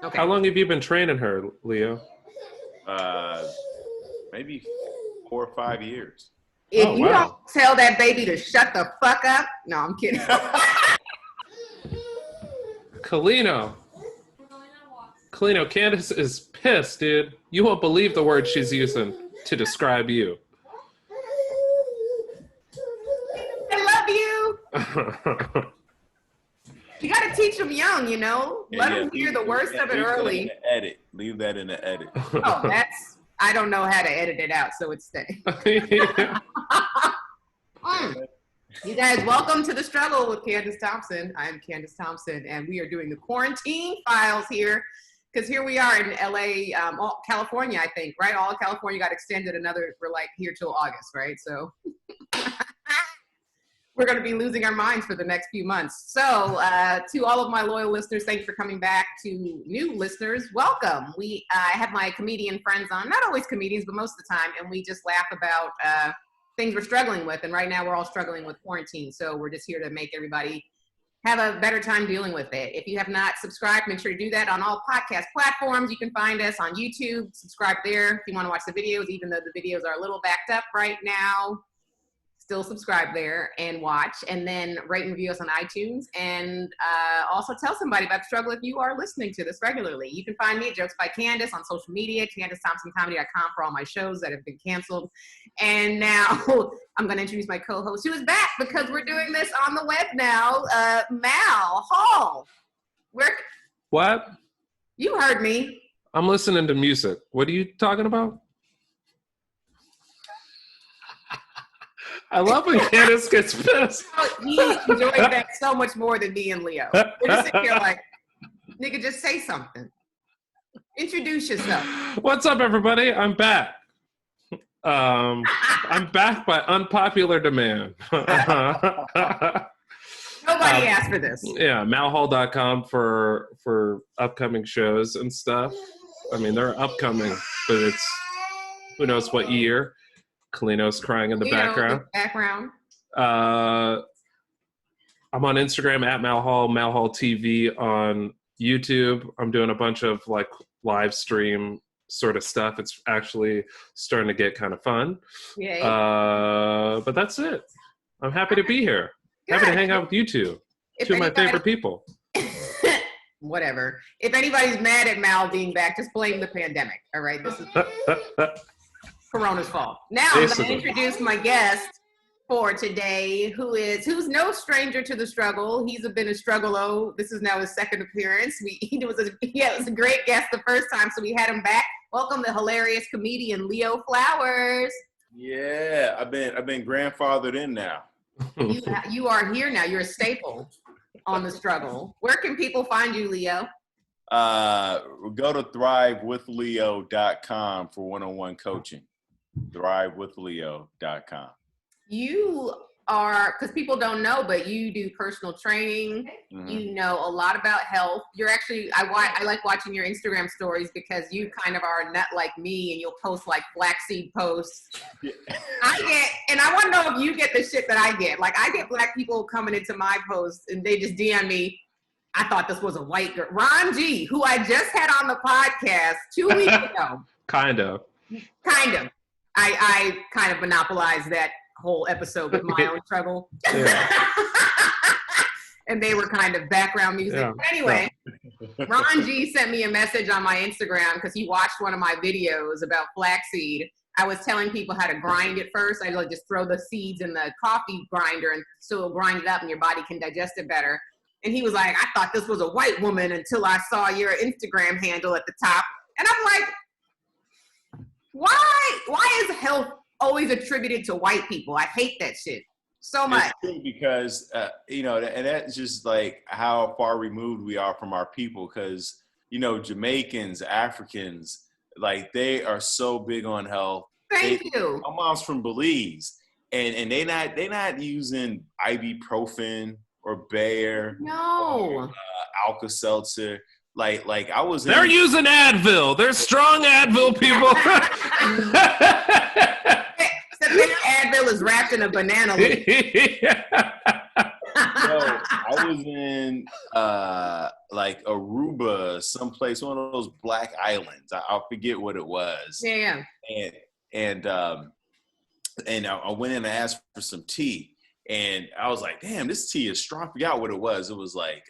Okay. How long have you been training her, Leo? Maybe 4 or 5 years. If you don't tell that baby to shut the fuck up, no, I'm kidding. Kalino, Candice is pissed, dude. You won't believe the word she's using to describe you. I love you. You got to teach them young, you know? Let them hear the worst of it early. Leave that in the edit. Oh, I don't know how to edit it out, so it's staying. You guys, welcome to The Struggle with Candice Thompson. I'm Candice Thompson, and we are doing the quarantine files here, because here we are in LA, California, I think, right? All of California got extended we're like here till August, right? So we're going to be losing our minds for the next few months. So to all of my loyal listeners, thank you for coming back. To new listeners, welcome. I have my comedian friends on, not always comedians, but most of the time, and we just laugh about things we're struggling with. And right now we're all struggling with quarantine. So we're just here to make everybody have a better time dealing with it. If you have not subscribed, make sure to do that on all podcast platforms. You can find us on YouTube, subscribe there. If you want to watch the videos, even though the videos are a little backed up right now, still subscribe there and watch, and then rate and review us on iTunes, and also tell somebody about the struggle if you are listening to this regularly. You can find me at Jokes by Candice on social media, CandiceThompsonComedy.com for all my shows that have been canceled. And now I'm going to introduce my co-host, who is back because we're doing this on the web now, Mal Hall. What? You heard me. I'm listening to music. What are you talking about? I love when Candice gets pissed. He enjoys that so much more than me and Leo. We're just sitting here like, nigga, just say something. Introduce yourself. What's up, everybody? I'm back. I'm back by unpopular demand. Nobody asked for this. Yeah, malhall.com for upcoming shows and stuff. I mean, they're upcoming, but it's who knows what year. Kalino's crying in the background. I'm on Instagram at Malhall, Malhall TV on YouTube. I'm doing a bunch of like live stream sort of stuff. It's actually starting to get kind of fun. Yay. But that's it. I'm happy to be here. Good. Happy to hang out with you two. Two of my favorite people. Whatever. If anybody's mad at Mal being back, just blame the pandemic. All right. This is Corona's fault. Now I'm going to introduce my guest for today, who's no stranger to the struggle. He's been a struggle-o. This is now his second appearance. He was a great guest the first time, so we had him back. Welcome the hilarious comedian Leo Flowers. Yeah, I've been grandfathered in now. You are here now. You're a staple on the struggle. Where can people find you, Leo? Go to thrivewithleo.com for one-on-one coaching. thrivewithleo.com. You are, because people don't know, but you do personal training. Mm-hmm. You know a lot about health. You're actually, I like watching your Instagram stories because you kind of are a nut like me, and you'll post like flaxseed posts. Yeah. And I want to know if you get the shit that I get. Like, I get black people coming into my posts and they just DM me, I thought this was a white girl. Ron G, who I just had on the podcast 2 weeks ago. Kind of. I kind of monopolized that whole episode with my own struggle. Yeah. And they were kind of background music. Yeah. But anyway, yeah. Ron G sent me a message on my Instagram because he watched one of my videos about flaxseed. I was telling people how to grind it first. I like just throw the seeds in the coffee grinder and so it'll grind it up and your body can digest it better. And he was like, I thought this was a white woman until I saw your Instagram handle at the top. And I'm like, why is health always attributed to white people? I hate that shit so much. It's true because, and that's just like how far removed we are from our people. Because, Jamaicans, Africans, like they are so big on health. Thank you. My mom's from Belize, and they not using ibuprofen or Bayer. No. Or, Alka-Seltzer. Like I was. They're using Advil. They're strong Advil people. Advil is wrapped in a banana leaf. No, I was in like Aruba, someplace, one of those black islands. I'll forget what it was. Yeah. And I went in and asked for some tea, and I was like, "Damn, this tea is strong." I forgot what it was. It was like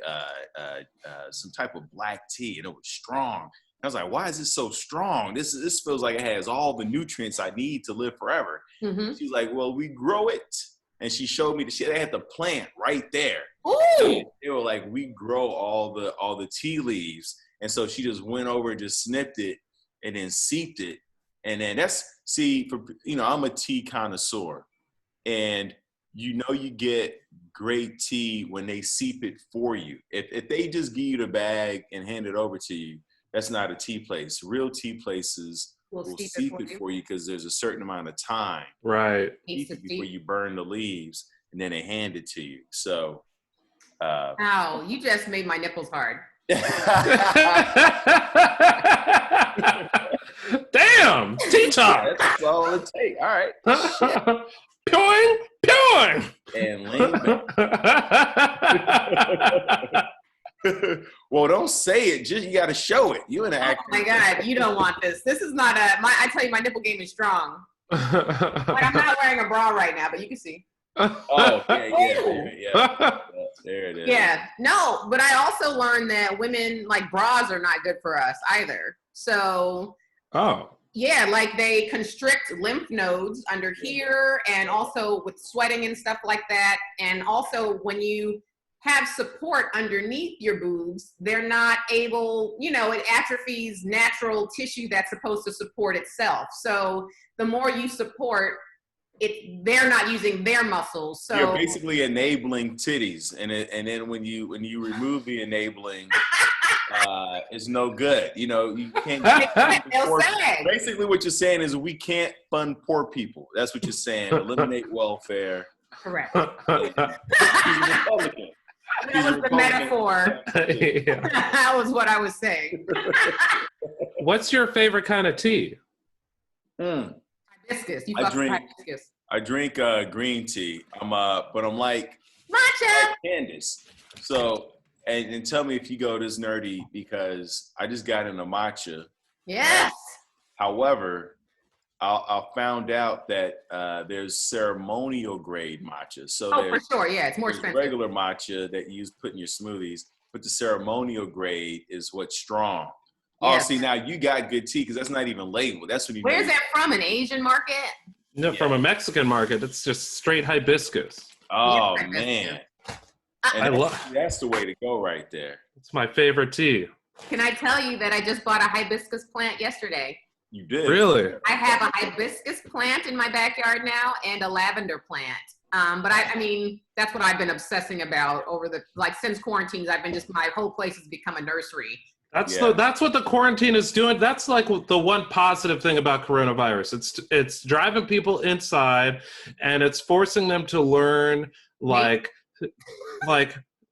some type of black tea, and it was strong. I was like, "Why is this so strong? This feels like it has all the nutrients I need to live forever." Mm-hmm. She's like, "Well, we grow it," and she showed me they had the plant right there. Ooh. They were like, "We grow all the tea leaves," and so she just went over and just snipped it and then seeped it. And then I'm a tea connoisseur, and you get great tea when they seep it for you. If they just give you the bag and hand it over to you, that's not a tea place. Real tea places will seep it for you because there's a certain amount of time. Right. Before you burn the leaves, and then they hand it to you. So. Ow, you just made my nipples hard. Damn, tea talk. That's all it takes. All right. Pew, pew. And lean back. Well, don't say it. Just you got to show it. You an actor. Oh my God, you don't want this. This is not I tell you, my nipple game is strong. Like, I'm not wearing a bra right now, but you can see. Oh, yeah. There it is. Yeah, no, but I also learned that women, like, bras are not good for us either. So, yeah, like they constrict lymph nodes under here, and also with sweating and stuff like that. And also when you have support underneath your boobs, they're not able, it atrophies natural tissue that's supposed to support itself. So the more you support it, they're not using their muscles. So you're basically enabling titties, and then when you remove the enabling, it's no good. You can't. Basically, what you're saying is we can't fund poor people. That's what you're saying. Eliminate welfare. Correct. He's a Republican. That was the metaphor. Yeah. That was what I was saying. What's your favorite kind of tea? Hibiscus. You hibiscus. I drink green tea. But I'm like matcha. Like Candice. So and tell me if you go this nerdy because I just got into matcha. Yes. However, I found out that there's ceremonial grade matcha. So for sure, yeah, it's more expensive. Regular matcha that you put in your smoothies, but the ceremonial grade is what's strong. Yes. Oh, see, now you got good tea because that's not even labeled. That's what you. Where's that from? An Asian market? No, from a Mexican market. It's just straight hibiscus. Oh man, that's the way to go right there. It's my favorite tea. Can I tell you that I just bought a hibiscus plant yesterday? You did? Really? I have a hibiscus plant in my backyard now and a lavender plant. But I mean, that's what I've been obsessing about since quarantines. My whole place has become a nursery. That's what the quarantine is doing. That's like the one positive thing about coronavirus. It's driving people inside, and it's forcing them to learn like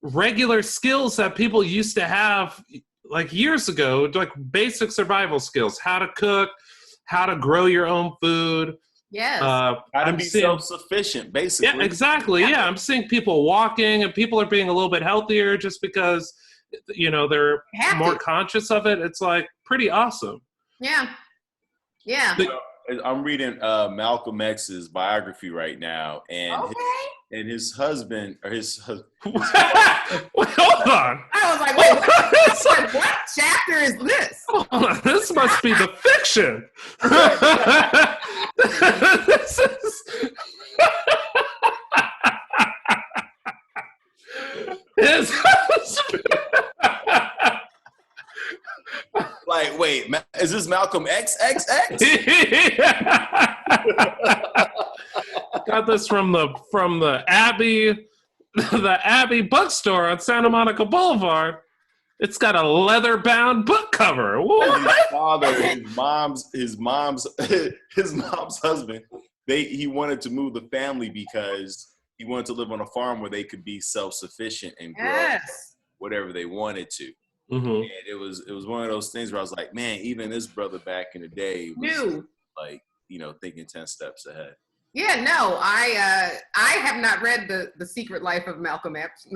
regular skills that people used to have like years ago, like basic survival skills: how to cook, how to grow your own food. Yes. How to be self-sufficient, basically. Yeah, exactly. Yeah, I'm seeing people walking, and people are being a little bit healthier just because they're more conscious of it. It's like pretty awesome. Yeah. I'm reading Malcolm X's biography right now, and his husband or his husband. Wait, hold on. I was like, wait, what chapter is this? Hold on. This must be the fiction. This is. His husband. Like, wait, is this Malcolm XXX? Got this from the Abbey bookstore on Santa Monica Boulevard. It's got a leather-bound book cover. What? His father, his mom's husband. He wanted to move the family because he wanted to live on a farm where they could be self-sufficient and grow whatever they wanted to. Mm-hmm. And it was one of those things where I was like, man, even this brother back in the day was like, thinking 10 steps ahead. Yeah, no, I have not read the Secret Life of Malcolm X.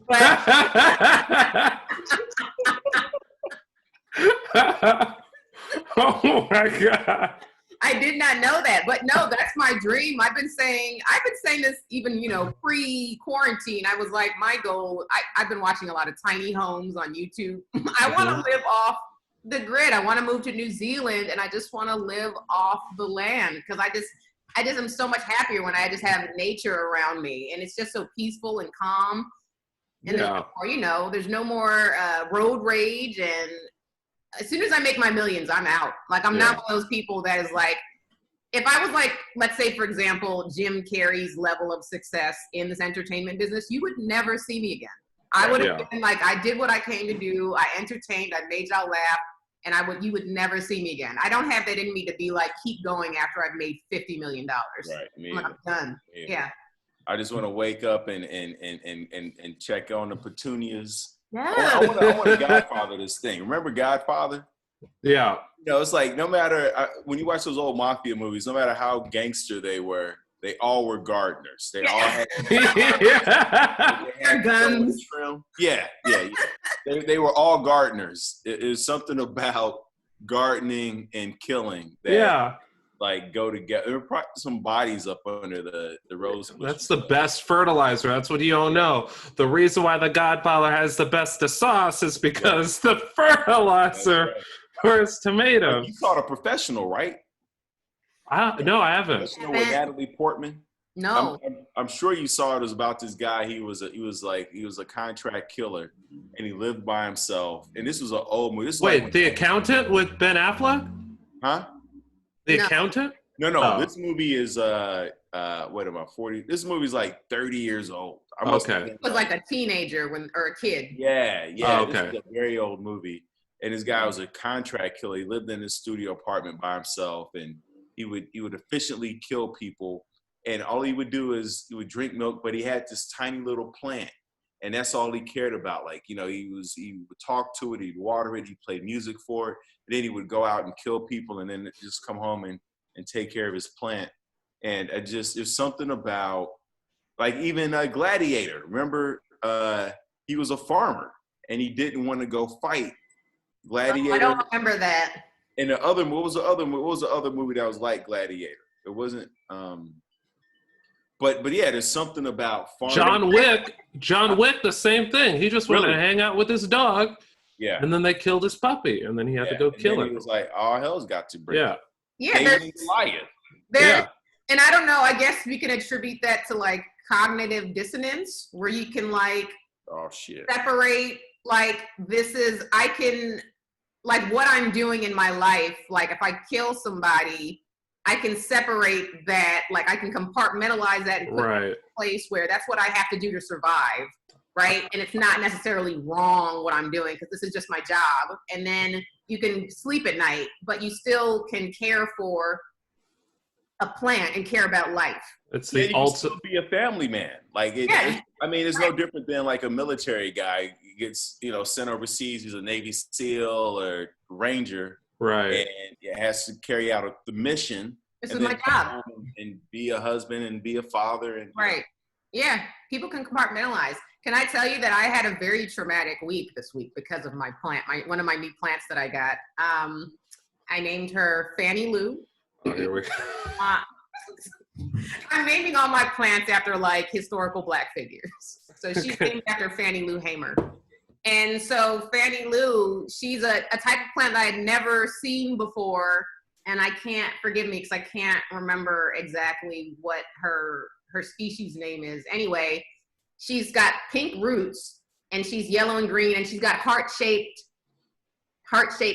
But Oh my God. I did not know that. But no, that's my dream. I've been saying this even, pre-quarantine. I was like, my goal, I've been watching a lot of tiny homes on YouTube. I want to live off the grid. I want to move to New Zealand and I just want to live off the land because I just am so much happier when I just have nature around me and it's just so peaceful and calm. And there's no more road rage. And as soon as I make my millions, I'm out. Like, I'm not one of those people that is like, if I was like, let's say, for example, Jim Carrey's level of success in this entertainment business, you would never see me again. I would have been like, I did what I came to do. I entertained. I made y'all laugh. And you would never see me again. I don't have that in me to be like, keep going after I've made $50 million. Right. I'm done. Yeah. I just want to wake up and check on the petunias. Yeah. I want to Godfather this thing. Remember Godfather? Yeah. It's like no matter when you watch those old mafia movies, no matter how gangster they were, they all were gardeners. They all had, they had guns. Yeah. They were all gardeners. It was something about gardening and killing that like go together. There were probably some bodies up under the rose bush. That's the best fertilizer. That's what you don't know. The reason why the Godfather has the best of sauce is because the fertilizer for his tomatoes. You caught a professional, right? No, I haven't. Professional with Natalie Portman. No. I'm sure you saw it was about this guy. He was a contract killer, and he lived by himself. And this was an old movie. Wait, The Accountant with Ben Affleck? Huh? The Accountant? No. Oh. This movie is what am I 40? This movie's like 30 years old. It was like a teenager or a kid. Yeah. Oh, okay. This is a very old movie. And this guy was a contract killer. He lived in his studio apartment by himself, and he would efficiently kill people. And all he would do is he would drink milk, but he had this tiny little plant, and that's all he cared about. Like, he would talk to it, he'd water it, he played music for it, and then he would go out and kill people, and then just come home and take care of his plant. And there's something about, like, even Gladiator. Remember, he was a farmer, and he didn't want to go fight. Gladiator. I don't remember that. And what was the other movie that was like Gladiator? It wasn't. But yeah, there's something about farming. John Wick, the same thing. He just wanted to hang out with his dog. Yeah. And then they killed his puppy, and then he had to go kill him. He was like, "Oh, hell's got to break." Yeah. Yeah. And I don't know. I guess we can attribute that to like cognitive dissonance, where you can like separate like like what I'm doing in my life. Like if I kill somebody, I can separate that, like I can compartmentalize that and put it in a place where that's what I have to do to survive, right? And it's not necessarily wrong what I'm doing because this is just my job. And then you can sleep at night, but you still can care for a plant and care about life. It's the ultimate. Be a family man. Like it's no different than like a military guy gets sent overseas. He's a Navy SEAL or Ranger. Right. And it has to carry out the mission. This is my job. And be a husband and be a father. And right. Yeah. People can compartmentalize. Can I tell you that I had a very traumatic week this week because of my plant, one of my new plants that I got. I named her Fannie Lou. Oh, here we go. I'm naming all my plants after like historical Black figures. So she's named after Fannie Lou Hamer. And so Fannie Lou, she's a type of plant that I had never seen before. And I can't, forgive me, because I can't remember exactly what her species name is. Anyway, she's got pink roots and she's yellow and green and she's got heart-shaped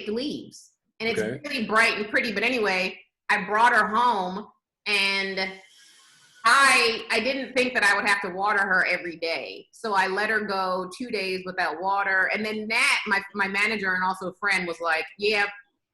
leaves. And it's really bright and pretty. But anyway, I brought her home and I didn't think that I would have to water her every day. So I let her go 2 days without water. And then Nat, my manager and also friend, was like, yeah,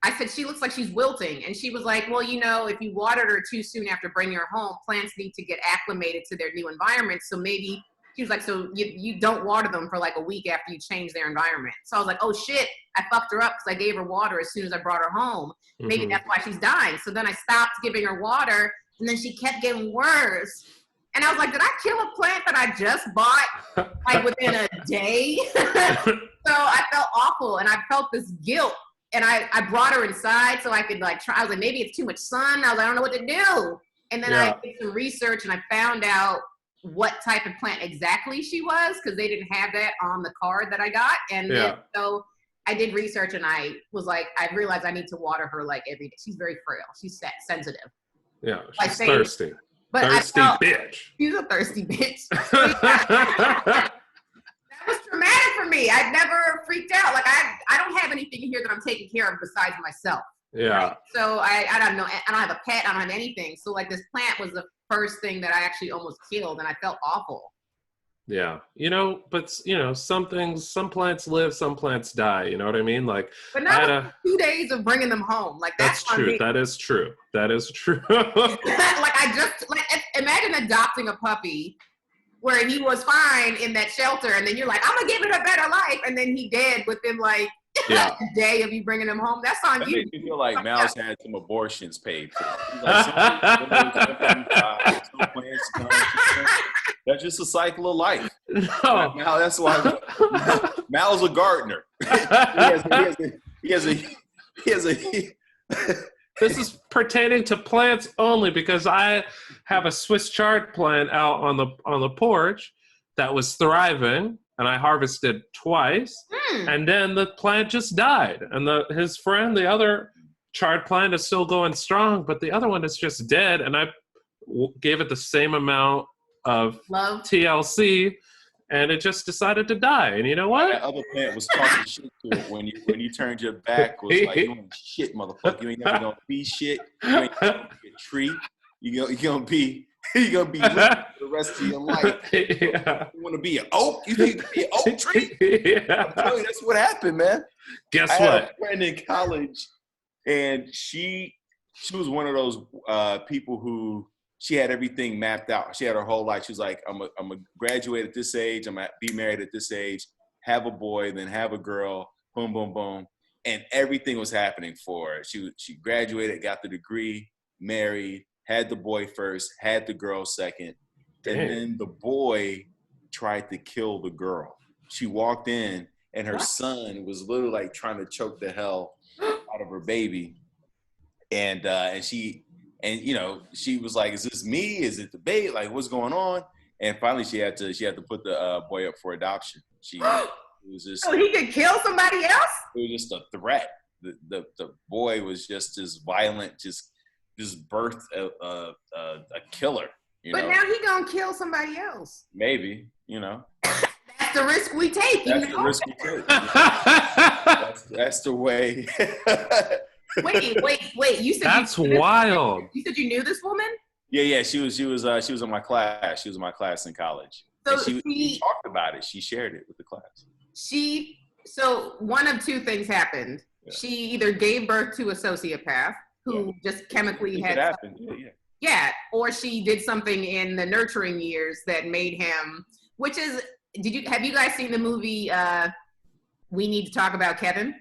I said, she looks like she's wilting. And she was like, well, if you watered her too soon after bringing her home, plants need to get acclimated to their new environment. So maybe She was like, so you don't water them for like a week after you change their environment. So I was like, oh shit, I fucked her up because I gave her water as soon as I brought her home. Maybe that's why she's dying. So then I stopped giving her water, and then she kept getting worse. And I was like, did I kill a plant that I just bought like within a day? So I felt awful, and I felt this guilt. And I brought her inside so I could like try. I was like, maybe it's too much sun. I was like, I don't know what to do. And then I did some research, and I found out what type of plant exactly she was, because they didn't have that on the card that I got. And then, so I did research, and I was like, I realized I need to water her like every day. She's very frail. She's sensitive. Yeah, she's thirsty. But thirsty bitch. She's a thirsty bitch. That was traumatic for me. I've never freaked out. Like I don't have anything here that I'm taking care of besides myself. Yeah. Right? So I don't know. I don't have a pet. I don't have anything. So like this plant was the first thing that I actually almost killed, and I felt awful. Yeah. But some plants live, some plants die. You know what I mean? Like, but not 2 days of bringing them home. Like that's true. That is true. Like imagine adopting a puppy where he was fine in that shelter, and then you're like, I'm gonna give it a better life, and then he dead within like a day of you bringing him home. That's on that you. Makes me feel like Mal's had some abortions paid for. That's just a cycle of life. No. Mal, that's why Mal's a gardener. He has a This is pertaining to plants only, because I have a Swiss chard plant out on the porch that was thriving, and I harvested twice, and then the plant just died. And his friend, the other chard plant, is still going strong, but the other one is just dead. And I gave it the same amount of love TLC, and it just decided to die. And you know what? That other plant was talking shit to it when you turned your back. Was like, you ain't shit, motherfucker. You ain't never gonna be shit. You ain't gonna be a tree. You're gonna be for the rest of your life. Yeah. You want to be an oak? You think you can be an oak tree? Yeah. I'm telling you, that's what happened, man. Guess I what? had a friend in college, and she was one of those people who. She had everything mapped out. She had her whole life. She was like, I'm a graduate at this age. I'm going to be married at this age, have a boy, then have a girl, boom, boom, boom. And everything was happening for her. She graduated, got the degree, married, had the boy first, had the girl second. Damn. And then the boy tried to kill the girl. She walked in, and her son was literally like trying to choke the hell out of her baby. And she was like, is this me? Is it the baby? Like, what's going on? And finally she had to put the boy up for adoption. It was just, so he could kill somebody else? It was just a threat. The boy was just as violent, just birthed a killer. But now he gonna kill somebody else. Maybe, That's the risk we take. That's the risk we take. That's the way. Wait! You said that's wild. You said you knew this woman? Yeah. She was in my class. She was in my class in college. So she talked about it. She shared it with the class. So one of two things happened. Yeah. She either gave birth to a sociopath who just chemically had happened. Yeah, or she did something in the nurturing years that made him. Which is, have you guys seen the movie We Need to Talk About Kevin?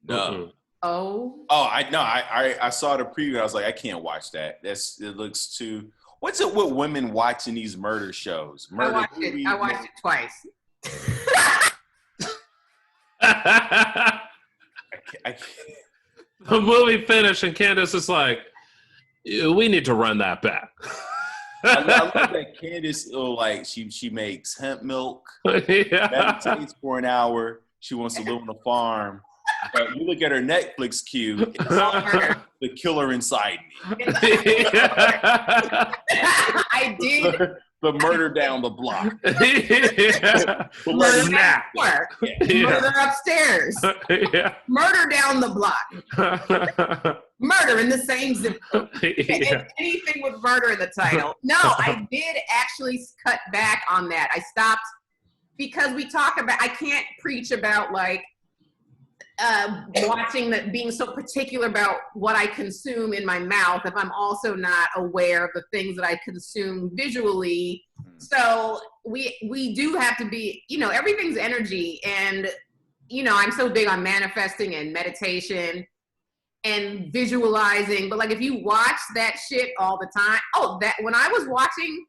No. Mm-hmm. Oh, I know. I saw the preview. I was like, I can't watch that. It looks too. What's it with women watching these murder shows? I watched it twice. I can't. The movie finished, and Candice is like, "We need to run that back." I love that Candice. Like she makes hemp milk. Meditates for an hour. She wants to live on a farm. But you look at her Netflix queue, it's the killer inside me. I did. The murder down the block. Murder down the block. Murder upstairs. Murder down the block. Murder in the same zip code. Anything with murder in the title. No, I did actually cut back on that. I stopped because I can't preach about like, watching that, being so particular about what I consume in my mouth if I'm also not aware of the things that I consume visually So we do have to be, everything's energy. And, I'm so big on manifesting and meditation and visualizing. But like, if you watch that shit all the time, when I was watching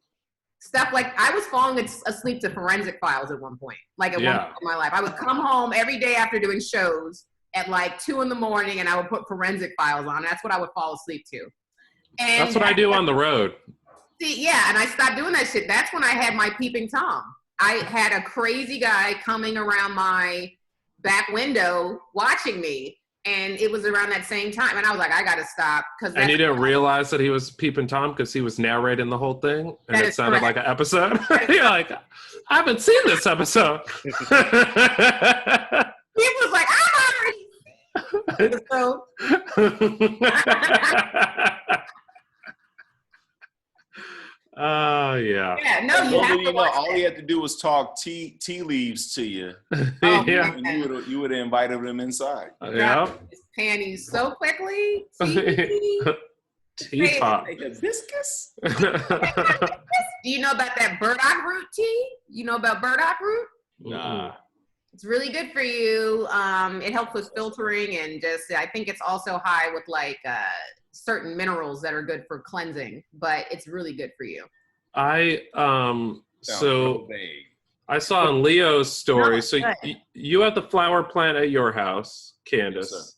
stuff, like I was falling asleep to Forensic Files at one point, like at one point in my life. I would come home every day after doing shows at like 2 a.m. and I would put Forensic Files on. That's what I would fall asleep to. And that's what I do on the road. See, yeah, and I stopped doing that shit. That's when I had my peeping Tom. I had a crazy guy coming around my back window watching me, and it was around that same time. And I was like, I gotta stop. And you didn't realize that he was peeping Tom because he was narrating the whole thing, and it sounded like an episode. You're like, I haven't seen this episode. He was like, I'm already. So. Yeah. Yeah, no, you have to watch all he had to do was talk tea leaves to you. Yeah. And you would have invited him inside. Yeah. His panties so quickly. Tea talk. Hibiscus? Do you know about that burdock root tea? You know about burdock root? Nah. It's really good for you. It helps with filtering, and I think it's also high with like certain minerals that are good for cleansing, but it's really good for you. I saw on Leo's story. So you have the flower plant at your house, Candice. Yes,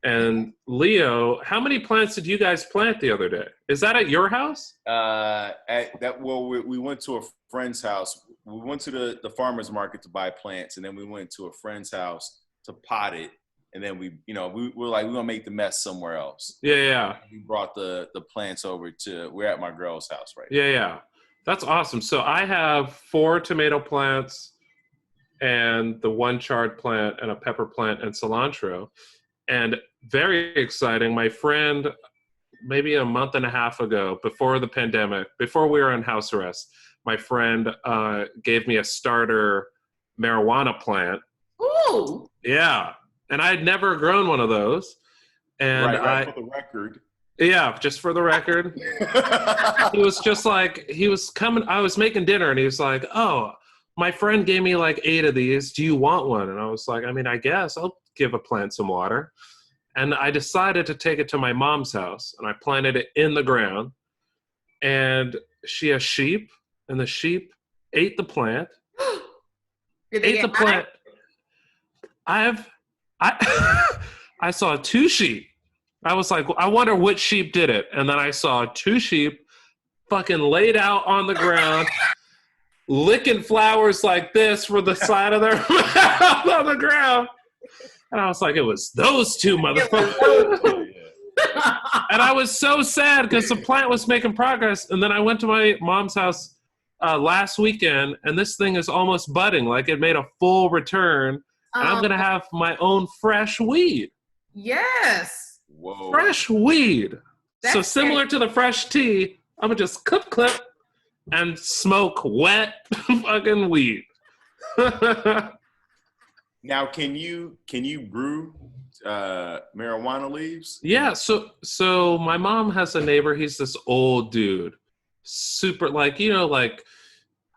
and Leo, how many plants did you guys plant the other day? Is that at your house? We went to a friend's house. We went to the farmer's market to buy plants, and then we went to a friend's house to pot it. And then we were like, we're gonna make the mess somewhere else. Yeah. We brought the plants over we're at my girl's house right now. Yeah. That's awesome. So I have 4 tomato plants and the 1 chard plant and a pepper plant and cilantro. And very exciting, my friend, maybe a month and a half ago, before the pandemic, before we were in house arrest, my friend gave me a starter marijuana plant. Ooh. Yeah. And I had never grown one of those. And right, for the record. Yeah, just for the record. He was just like, he was coming, I was making dinner and he was like, oh, my friend gave me like 8 of these. Do you want one? And I was like, I mean, I guess I'll give a plant some water. And I decided to take it to my mom's house and I planted it in the ground. And she has sheep, and the sheep ate the plant. Ate the plant. I saw 2 sheep. I was like, I wonder which sheep did it. And then I saw 2 sheep fucking laid out on the ground, licking flowers like this for the side of their mouth on the ground. And I was like, it was those 2 motherfuckers. And I was so sad because the plant was making progress. And then I went to my mom's house last weekend, and this thing is almost budding. Like, it made a full return. And I'm going to have my own fresh weed. Yes. Whoa. Fresh weed. That's so similar to the fresh tea, I'm going to just clip and smoke wet fucking weed. Now, can you brew marijuana leaves? Yeah. So my mom has a neighbor. He's this old dude. Super, like,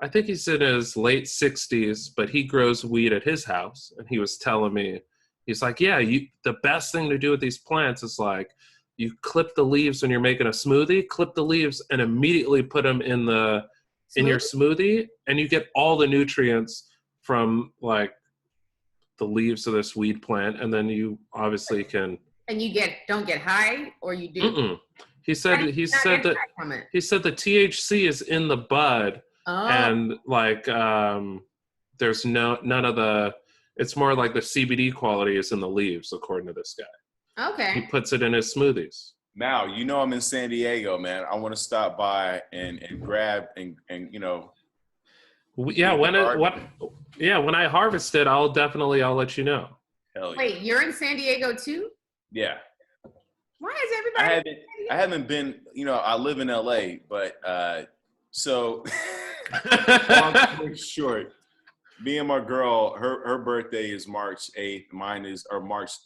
I think he's in his late 60s, but he grows weed at his house. And he was telling me, he's like, yeah, the best thing to do with these plants is like, you clip the leaves when you're making a smoothie, clip the leaves and immediately put them in your smoothie, and you get all the nutrients from like the leaves of this weed plant. And then you obviously can. And you don't get high, or you do? Mm-mm. He said the THC is in the bud. Oh. And like, there's none of the, it's more like the CBD quality is in the leaves, according to this guy. Okay. He puts it in his smoothies. Mal, I'm in San Diego, man. I want to stop by and grab and Yeah, when I harvest it, I'll let you know. Hell yeah. Wait, you're in San Diego too? Yeah. Why is everybody? I haven't been. I live in LA, but so long story short, me and my girl, her birthday is March 8th, March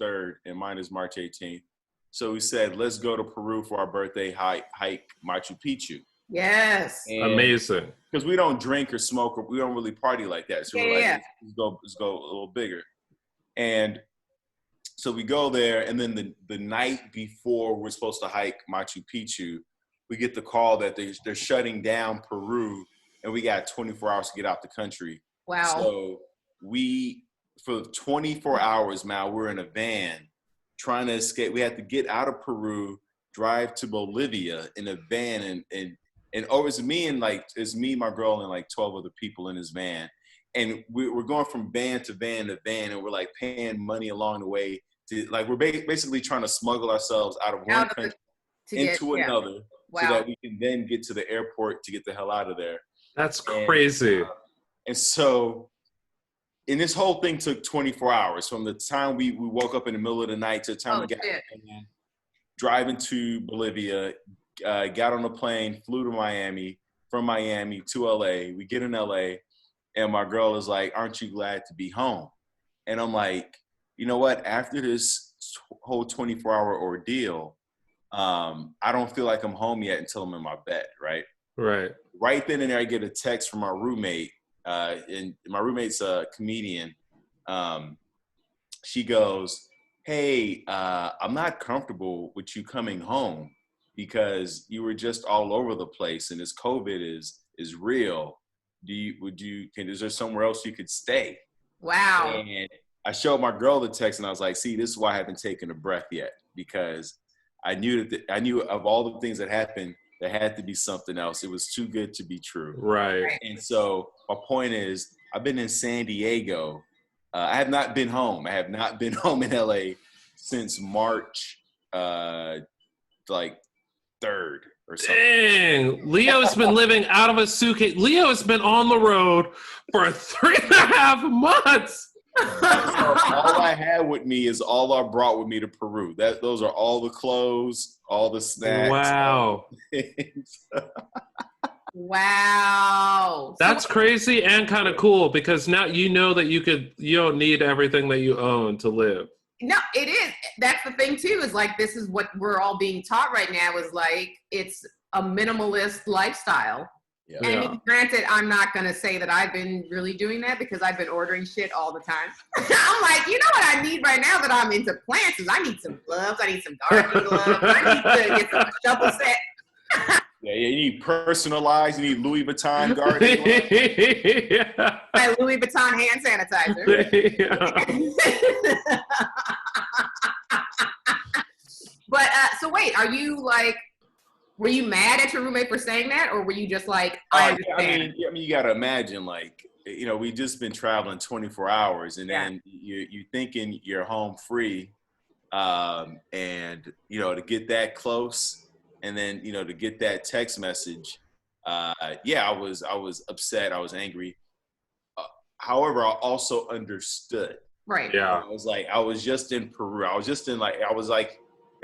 3rd, and mine is March 18th. So we said, let's go to Peru for our birthday hike Machu Picchu. Yes. And amazing. because we don't drink or smoke or we don't really party like that. So we're like, let's go a little bigger. And so we go there, and then the night before we're supposed to hike Machu Picchu, we get the call that they're shutting down Peru, and we got 24 hours to get out the country. Wow. So for 24 hours, Mal, we're in a van trying to escape. We had to get out of Peru, drive to Bolivia in a van, and it's me, my girl, and like 12 other people in this van. And we're going from van to van to van, and we're like paying money along the way to, like, we're basically trying to smuggle ourselves out of one country into another, so that we can then get to the airport to get the hell out of there. That's crazy. And so, and this whole thing took 24 hours from the time we woke up in the middle of the night to the time we got driving to Bolivia, got on a plane, flew to Miami, from Miami to LA. We get in LA, and my girl is like, "Aren't you glad to be home?" And I'm like, you know what? After this whole 24-hour ordeal, I don't feel like I'm home yet until I'm in my bed, right? Right. Right then and there, I get a text from my roommate, and my roommate's a comedian. She goes, "Hey, I'm not comfortable with you coming home because you were just all over the place, and this COVID is real. Is there somewhere else you could stay?" Wow. And I showed my girl the text, and I was like, "See, this is why I haven't taken a breath yet, because I knew of all the things that happened, there had to be something else. It was too good to be true." Right. And so my point is, I've been in San Diego. I have not been home. I have not been home in LA since March, like 3rd or something. Dang, Leo's been living out of a suitcase. Leo has been on the road for 3.5 months. So all I had with me is all I brought with me to Peru. Those are all the clothes, all the snacks. Wow. Wow. That's crazy and kind of cool, because now you know that you don't need everything that you own to live. No, it is. That's the thing too, is like, this is what we're all being taught right now, is like, it's a minimalist lifestyle. Yeah. And granted, I'm not going to say that I've been really doing that, because I've been ordering shit all the time. I'm like, you know what I need right now that I'm into plants is I need some gloves. I need some gardening gloves. I need to get some shovel set. Yeah, you need personalized. You need Louis Vuitton gardening gloves. Yeah. My Louis Vuitton hand sanitizer. Yeah. But so wait, are you like, were you mad at your roommate for saying that, or were you just like, I understand? I mean, you got to imagine, like, you know, we just been traveling 24 hours, and then you thinking you're home free, and, you know, to get that close, and then, you know, to get that text message, I was upset. I was angry. However, I also understood. Right. Yeah. I was just in Peru. I was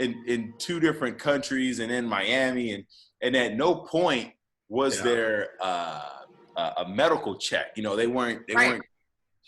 in 2 different countries and in Miami, and at no point was there a medical check. You know, they weren't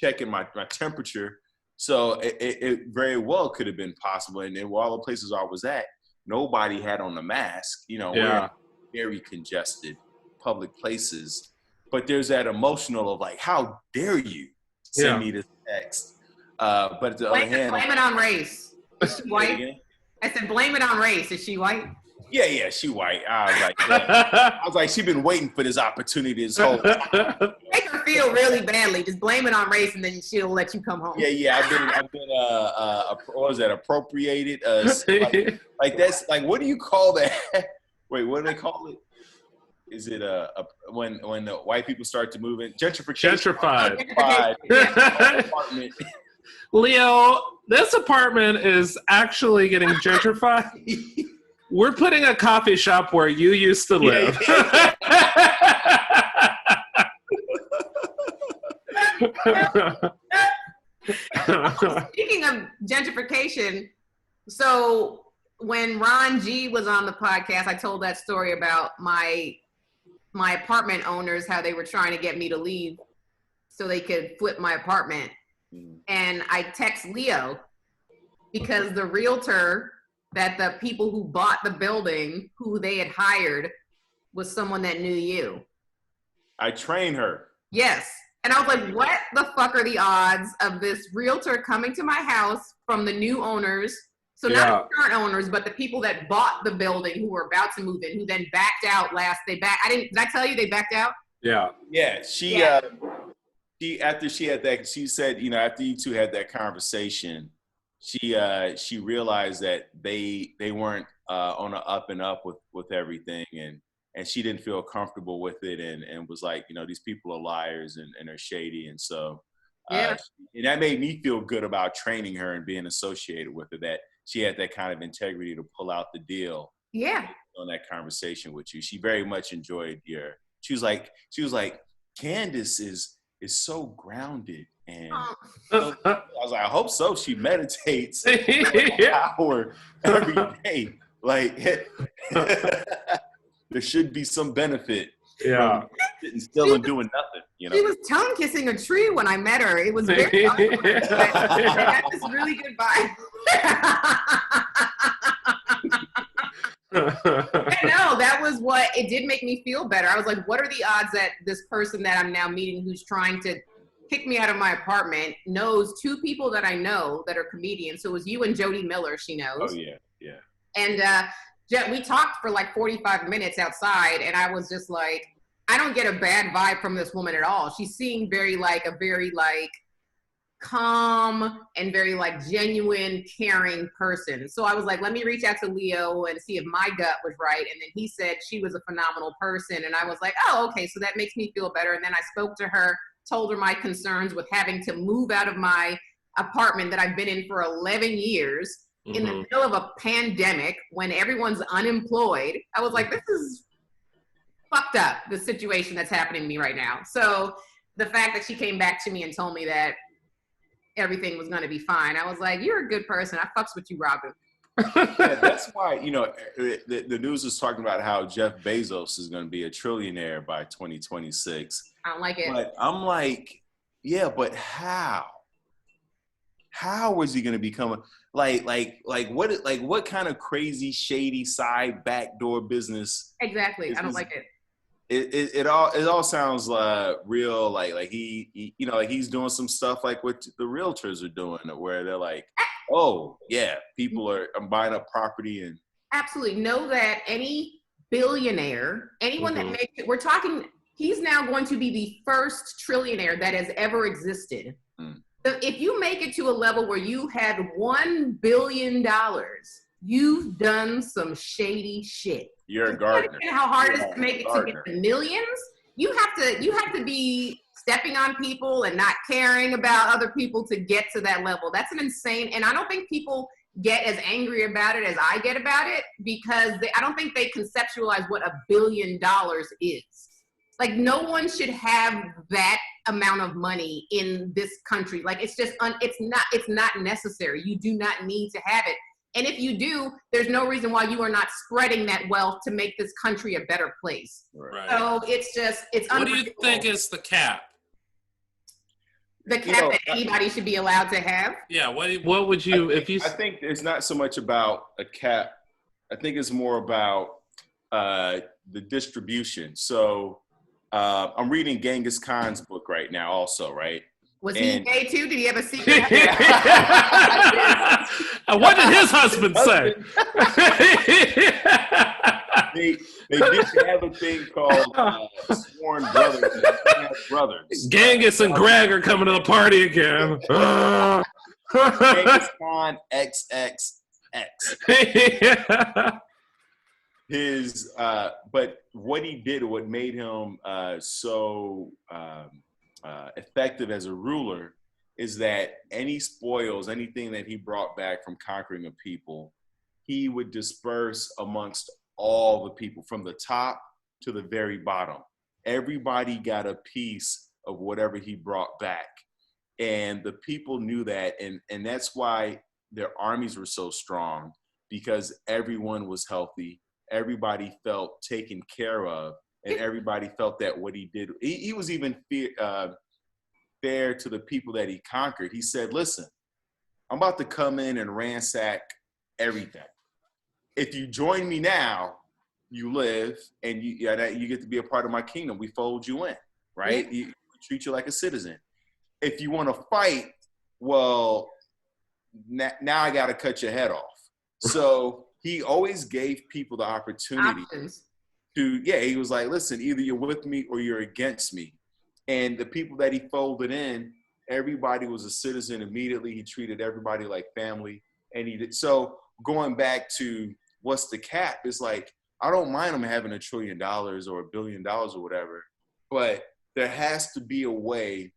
checking my temperature. So it very well could have been possible. And then all the places I was at, nobody had on a mask. You know, we're in very congested public places. But there's that emotional of like, how dare you send me this text? But at the other hand, blame it on race. Is she white? I said, blame it on race. Is she white? Yeah, she white. I was like, she been waiting for this opportunity this whole time. Make her feel really badly. Just blame it on race, and then she'll let you come home. Yeah. I've been what was that, appropriated? Like that's like, what do you call that? Wait, what do they call it? Is it when the white people start to move in? Gentrified. Apartment. Leo, this apartment is actually getting gentrified. We're putting a coffee shop where you used to live. Speaking of gentrification, so when Ron G was on the podcast, I told that story about my apartment owners, how they were trying to get me to leave so they could flip my apartment. And I text Leo because the realtor that the people who bought the building, who they had hired, was someone that knew you. I train her. Yes. And I was like, what the fuck are the odds of this realtor coming to my house from the new owners? So not the current owners, but the people that bought the building who were about to move in, who then backed out did I tell you they backed out? Yeah. Yeah. She after she had that, she said, after you two had that conversation, she realized that they weren't on an up and up with everything, and she didn't feel comfortable with it, and was like, these people are liars and are shady, and so and that made me feel good about training her and being associated with her, that she had that kind of integrity to pull out the deal. Yeah. On that conversation with you, she very much enjoyed she was like, Candice is so grounded, and I was like, I hope so. She meditates an hour every day. Like there should be some benefit. Yeah. Sitting still and doing nothing. She was tongue kissing a tree when I met her. It was very awkward. I got this really good vibe. No, that was what it did make me feel better. I was like, what are the odds that this person that I'm now meeting, who's trying to kick me out of my apartment, knows two people that I know that are comedians? So it was you and Jody Miller, she knows. Oh, yeah, yeah. And we talked for like 45 minutes outside, and I was just like, I don't get a bad vibe from this woman at all. She seemed very calm and very genuine, caring person. So I was like, let me reach out to Leo and see if my gut was right. And then he said she was a phenomenal person. And I was like, oh, okay, so that makes me feel better. And then I spoke to her, told her my concerns with having to move out of my apartment that I've been in for 11 years in the middle of a pandemic when everyone's unemployed. I was like, this is fucked up, the situation that's happening to me right now. So the fact that she came back to me and told me that everything was going to be fine, I was like, you're a good person. I fucks with you, Robin. Yeah, that's why, the news is talking about how Jeff Bezos is going to be a trillionaire by 2026. I don't like it. But I'm like, yeah, but how? How is he going to become what kind of crazy, shady side backdoor business? Exactly. I don't like it. It all sounds real, like he's doing some stuff like what the realtors are doing, where they're like, oh yeah, people are buying up property. And absolutely know that any billionaire, anyone that makes it, we're talking, he's now going to be the first trillionaire that has ever existed. So if you make it to a level where you had $1 billion, you've done some shady shit. You're a gardener. How hard it is to make it to get the millions? You have to be stepping on people and not caring about other people to get to that level. That's an insane, and I don't think people get as angry about it as I get about it, because I don't think they conceptualize what $1 billion is. Like, no one should have that amount of money in this country. Like, it's just it's not necessary. You do not need to have it. And if you do, there's no reason why you are not spreading that wealth to make this country a better place. Right. So it's what do you think is the cap? The cap that anybody should be allowed to have? Yeah. What would you, if you... I think it's not so much about a cap. I think it's more about the distribution. So I'm reading Genghis Khan's book right now also, right? Was he gay too? Did he have a secret? What did his husband say? They did have a thing called Sworn Brothers. Brothers. Genghis and Greg are coming to the party again. Genghis Khan XXX. But what he did, what made him so effective as a ruler, is that any spoils, anything that he brought back from conquering a people, he would disperse amongst all the people from the top to the very bottom. Everybody got a piece of whatever he brought back. And the people knew that. And that's why their armies were so strong, because everyone was healthy. Everybody felt taken care of. And everybody felt that what he did, he was even fair to the people that he conquered. He said, listen, I'm about to come in and ransack everything. If you join me now, you live, and you get to be a part of my kingdom. We fold you in. right? He treat you like a citizen. If you want to fight, well, now I got to cut your head off. So he always gave people the opportunity he was like, listen, either you're with me or you're against me. And the people that he folded in, everybody was a citizen immediately. He treated everybody like family. And he did. So going back to what's the cap, it's like, I don't mind him having $1 trillion or $1 billion or whatever, but there has to be a way,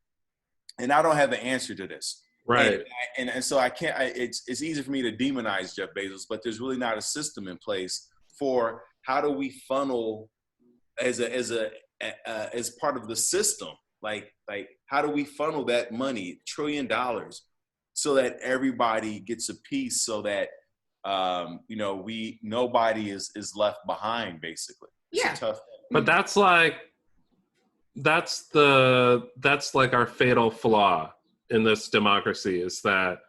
and I don't have an answer to this. Right. And so I can't, it's easy for me to demonize Jeff Bezos, but there's really not a system in place for how do we funnel as part of the system, like how do we funnel that money, $1 trillion, so that everybody gets a piece, so that nobody is left behind, basically. Yeah. It's tough. But that's like our fatal flaw in this democracy, is that,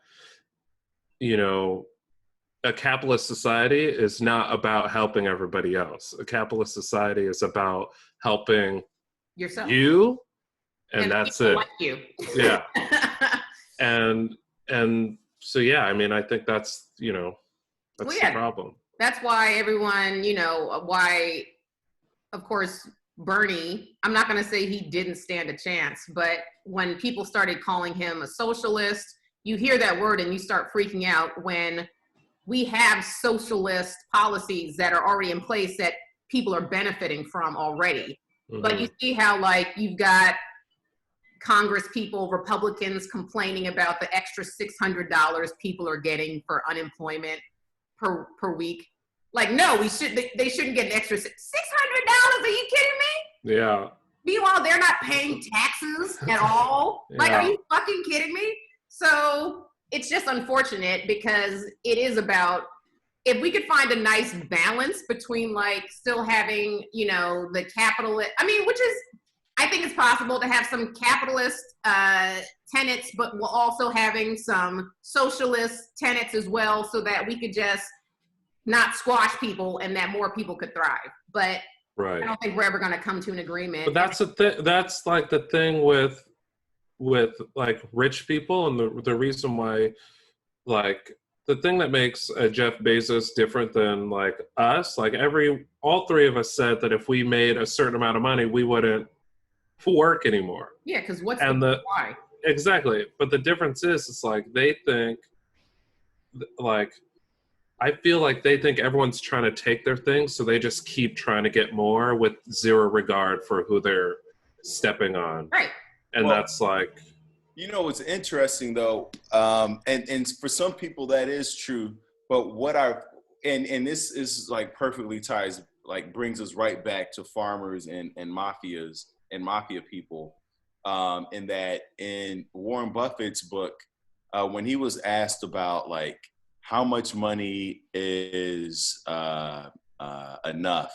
a capitalist society is not about helping everybody else. A capitalist society is about helping yourself, and that's it. Like you. Yeah. and so, yeah, I mean, I think that's, that's the problem. That's why everyone, why, of course, Bernie, I'm not going to say he didn't stand a chance, but when people started calling him a socialist, you hear that word and you start freaking out when we have socialist policies that are already in place that people are benefiting from already. Mm-hmm. But you see how, like, you've got Congress people, Republicans complaining about the extra $600 people are getting for unemployment per week. Like, no, they shouldn't get an extra $600. Are you kidding me? Yeah. Meanwhile, they're not paying taxes at all. Like, are you fucking kidding me? So it's just unfortunate, because it is about, if we could find a nice balance between, like, still having, the capitalist, I think it's possible to have some capitalist tenets, but we're also having some socialist tenets as well, so that we could just not squash people and that more people could thrive. But right. I don't think we're ever going to come to an agreement. But that's like the thing with like rich people, and the reason why, like, the thing that makes Jeff Bezos different than, like, us, like, all three of us said that if we made a certain amount of money, we wouldn't work anymore. Yeah, because why? Exactly. But the difference is, it's like, they think, like, I feel like they think everyone's trying to take their things, so they just keep trying to get more with zero regard for who they're stepping on. Right. And that's like... What's interesting, though, and for some people that is true, but and this is, like, perfectly ties, like, brings us right back to farmers and mafias and mafia people, in that in Warren Buffett's book, when he was asked about, like, how much money is enough,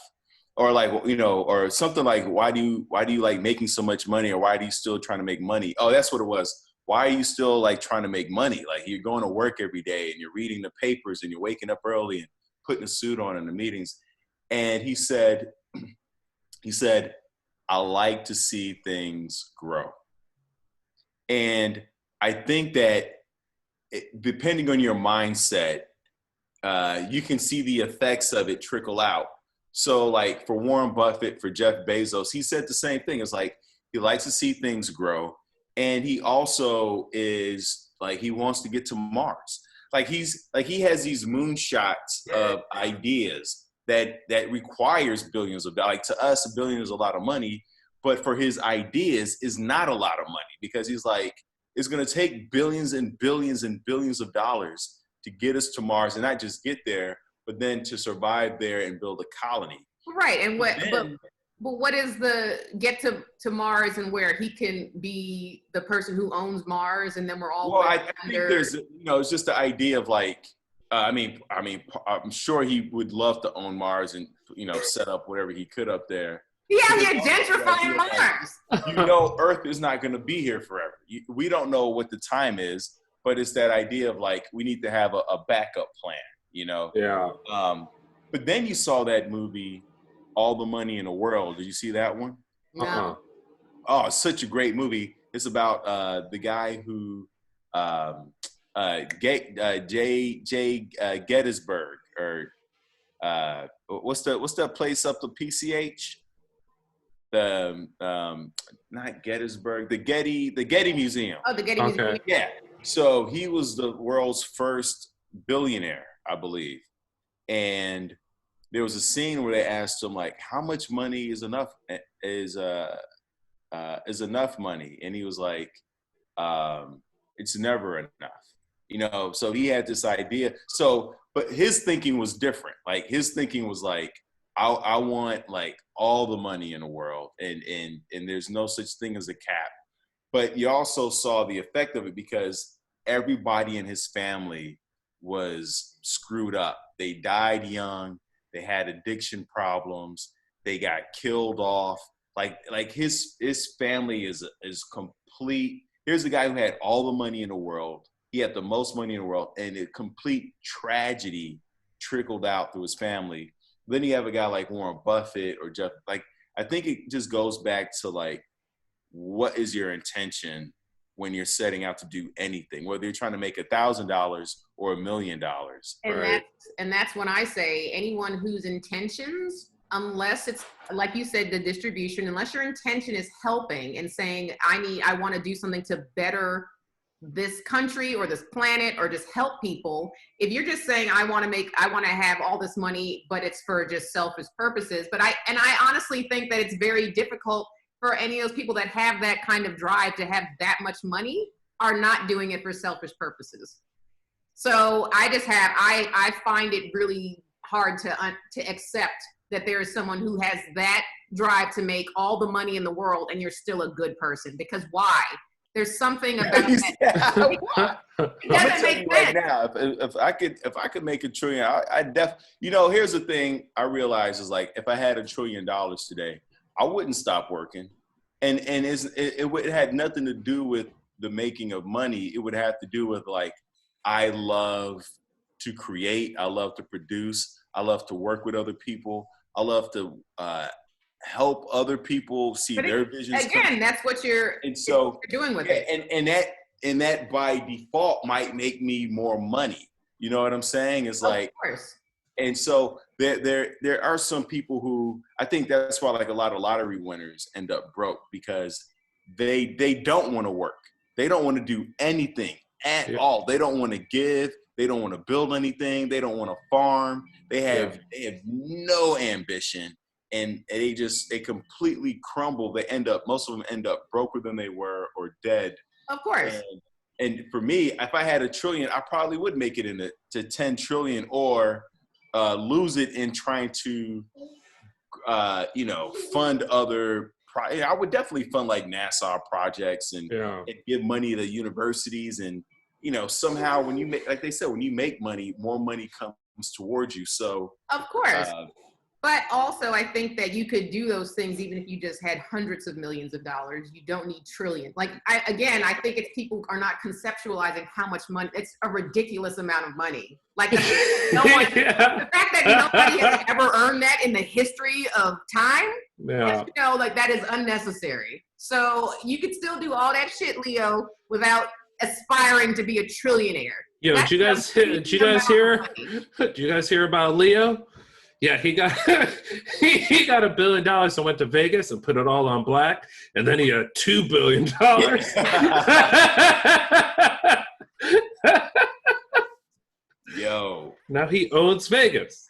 or, like, or something like, why do you like making so much money, or why are you still trying to make money? Oh, that's what it was. Why are you still, like, trying to make money? Like, you're going to work every day and you're reading the papers and you're waking up early and putting a suit on in the meetings. And he said, I like to see things grow. And I think that depending on your mindset, you can see the effects of it trickle out. So, like, for Warren Buffett, for Jeff Bezos, he said the same thing. It's like, he likes to see things grow. And he also is, like, he wants to get to Mars. Like, he has these moonshots of ideas that requires billions of dollars. Like, to us, $1 billion is a lot of money, but for his ideas is not a lot of money, because he's like, it's going to take billions and billions and billions of dollars to get us to Mars, and not just get there, but then to survive there and build a colony. Right. And but what is the get to Mars, and where he can be the person who owns Mars, and then we're all. Well, I think there's, it's just the idea of, like, I'm sure he would love to own Mars and, set up whatever he could up there. Yeah, gentrifying Mars. Earth is not going to be here forever. We don't know what the time is, but it's that idea of, like, we need to have a backup plan, Yeah. But then you saw that movie, All the Money in the World. Did you see that one? No. Oh, it's such a great movie. It's about the guy who Gettysburg, or what's that place up the PCH? The not Gettysburg, the Getty Museum. Oh, the Getty Museum. Okay. Yeah. So he was the world's first billionaire, I believe. And there was a scene where they asked him, like, how much money is enough enough money? And he was like, it's never enough. So he had this idea. So, but his thinking was different. Like, his thinking was like, I want like all the money in the world, and there's no such thing as a cap. But you also saw the effect of it, because everybody in his family was screwed up. They died young. They had addiction problems. They got killed off. Like his family is complete. Here's a guy who had all the money in the world. He had the most money in the world, and a complete tragedy trickled out through his family. Then you have a guy like Warren Buffett or Jeff. Like, I think it just goes back to, like, what is your intention when you're setting out to do anything, whether you're trying to make $1,000 or $1 million. And right? that's when I say anyone whose intentions, unless it's like you said, the distribution, unless your intention is helping and saying, I want to do something to better this country or this planet or just help people. If you're just saying, I want to have all this money, but it's for just selfish purposes. But I honestly think that it's very difficult for any of those people that have that kind of drive to have that much money are not doing it for selfish purposes. So I find it really hard to accept that there is someone who has that drive to make all the money in the world and you're still a good person. Because why? There's something about that. It doesn't make sense. Right now, if I could make $1 trillion, I definitely. Here's the thing I realize is, like, if I had $1 trillion today, I wouldn't stop working, and it had nothing to do with the making of money. It would have to do with, like, I love to create, I love to produce, I love to work with other people, I love to help other people see their visions. Again, that's what you're doing with it. And that by default might make me more money. You know what I'm saying? It's like, of course. And so there are some people who, I think that's why, like, a lot of lottery winners end up broke, because they don't want to work. They don't want to do anything at all. They don't want to give. They don't want to build anything. They don't want to farm. They have no ambition. And they completely crumble. Most of them end up broker than they were, or dead. Of course. And for me, if I had $1 trillion, I probably would make it to 10 trillion, or lose it in trying to, fund other. I would definitely fund, like, NASA projects and give money to universities. And, somehow when you make, like they said, when you make money, more money comes towards you. So of course. But also, I think that you could do those things even if you just had hundreds of millions of dollars. You don't need trillions. Like, I think it's people are not conceptualizing how much money. It's a ridiculous amount of money. Like, the fact that nobody has ever earned that in the history of time, like, that is unnecessary. So you could still do all that shit, Leo, without aspiring to be a trillionaire. Did you guys hear about Leo? Yeah, he got he got $1 billion and went to Vegas and put it all on black, and then he had $2 billion. Yo, now he owns Vegas.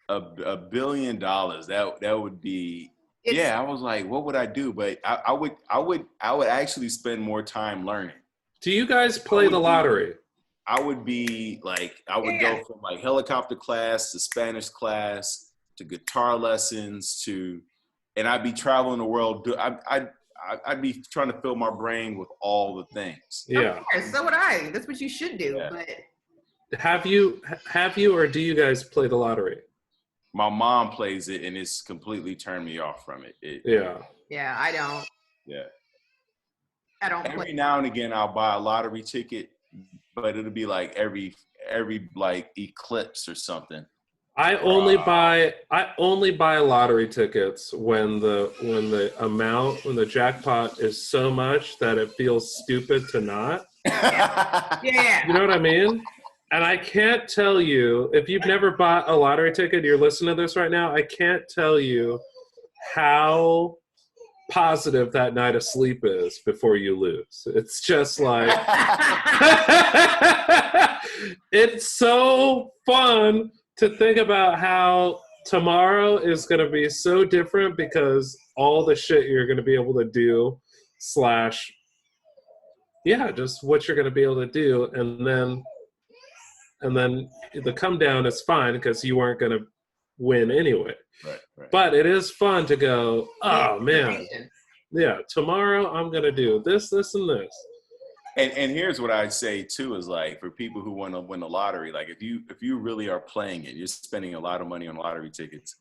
$1 billion. That would be. I was like, what would I do? But I would actually spend more time learning. Do you guys play the lottery? I would be like, I would go from, like, helicopter class to Spanish class to guitar lessons and I'd be traveling the world. I'd be trying to fill my brain with all the things. Yeah. So would I. That's what you should do. Yeah. But have you, or do you guys play the lottery? My mom plays it, and it's completely turned me off from it. Yeah, I don't. Yeah. I don't. Every now and again, I'll buy a lottery ticket, but it'll be like every like eclipse or something. I only buy lottery tickets when the jackpot is so much that it feels stupid to not. Yeah. You know what I mean? And I can't tell you, if you've never bought a lottery ticket, you're listening to this right now, I can't tell you how positive that night of sleep is before you lose. It's just like, it's so fun to think about how tomorrow is going to be so different because all the shit you're going to be able to do / just what you're going to be able to do. And then the come down is fine because you weren't going to win anyway. Right. But it is fun to go, oh man, yeah, tomorrow I'm going to do this, and this. And here's what I'd say too is like for people who want to win the lottery, like if you really are playing it, you're spending a lot of money on lottery tickets,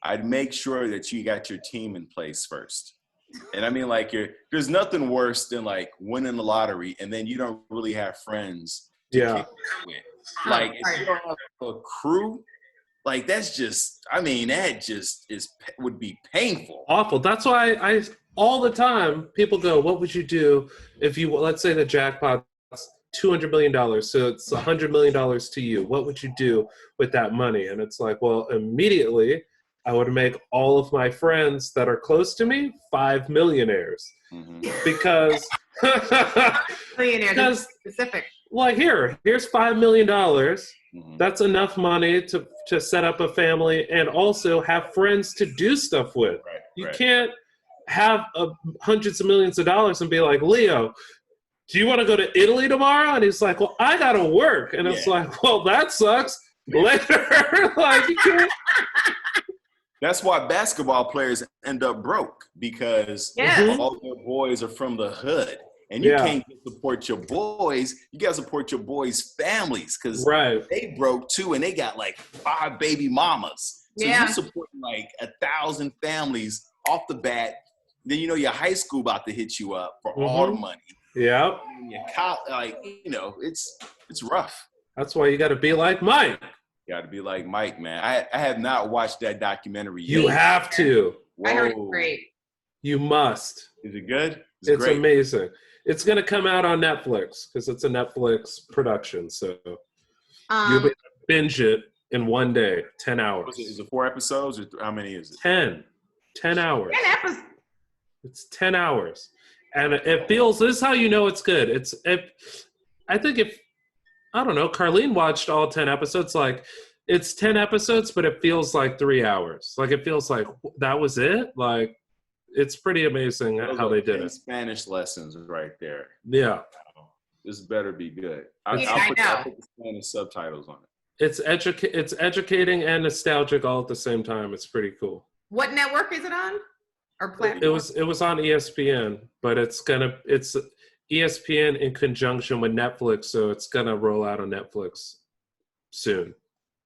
I'd make sure that you got your team in place first. And I mean, like there's nothing worse than like winning the lottery and then you don't really have friends to kick it with. Like if you don't have a crew, like that's just, I mean, that just would be painful. Awful. That's why I all the time people go, what would you do if you, let's say the jackpot's $200 million, so it's $100 million to you. What would you do with that money? And it's like, well, immediately I would make all of my friends that are close to me 5 millionaires. Mm-hmm. Because Millionaires, specific. Like here's $5 million. Mm-hmm. That's enough money to set up a family and also have friends to do stuff with. Right, you can't have hundreds of millions of dollars and be like, Leo, do you want to go to Italy tomorrow? And he's like, well, I got to work. And it's like, well, that sucks. Later. Like, you can't. That's why basketball players end up broke because all their boys are from the hood. And you can't support your boys. You got to support your boys' families because they broke too and they got like 5 baby mamas. So you support like 1,000 families off the bat. Then you know your high school about to hit you up for all the money. Yeah. Your college, like, you know, it's rough. That's why you got to be like Mike. You got to be like Mike, man. I have not watched that documentary yet. You have to. I heard it's great. You must. Is it good? It's great. Amazing. It's going to come out on Netflix because it's a Netflix production. So you'll binge it in one day, 10 hours. Is it 4 episodes or how many is it? 10 hours. 10 episodes. It's 10 hours. And it feels, this is how you know it's good. I think I don't know, Carlene watched all 10 episodes. Like, it's 10 episodes, but it feels like 3 hours. Like, it feels like that was it. Like, it's pretty amazing how they did it. Spanish lessons right there. Yeah. This better be good. I'll put the Spanish subtitles on it. It's educating and nostalgic all at the same time. It's pretty cool. What network is it on? Or platform? It was on ESPN, but it's ESPN in conjunction with Netflix, so it's gonna roll out on Netflix soon.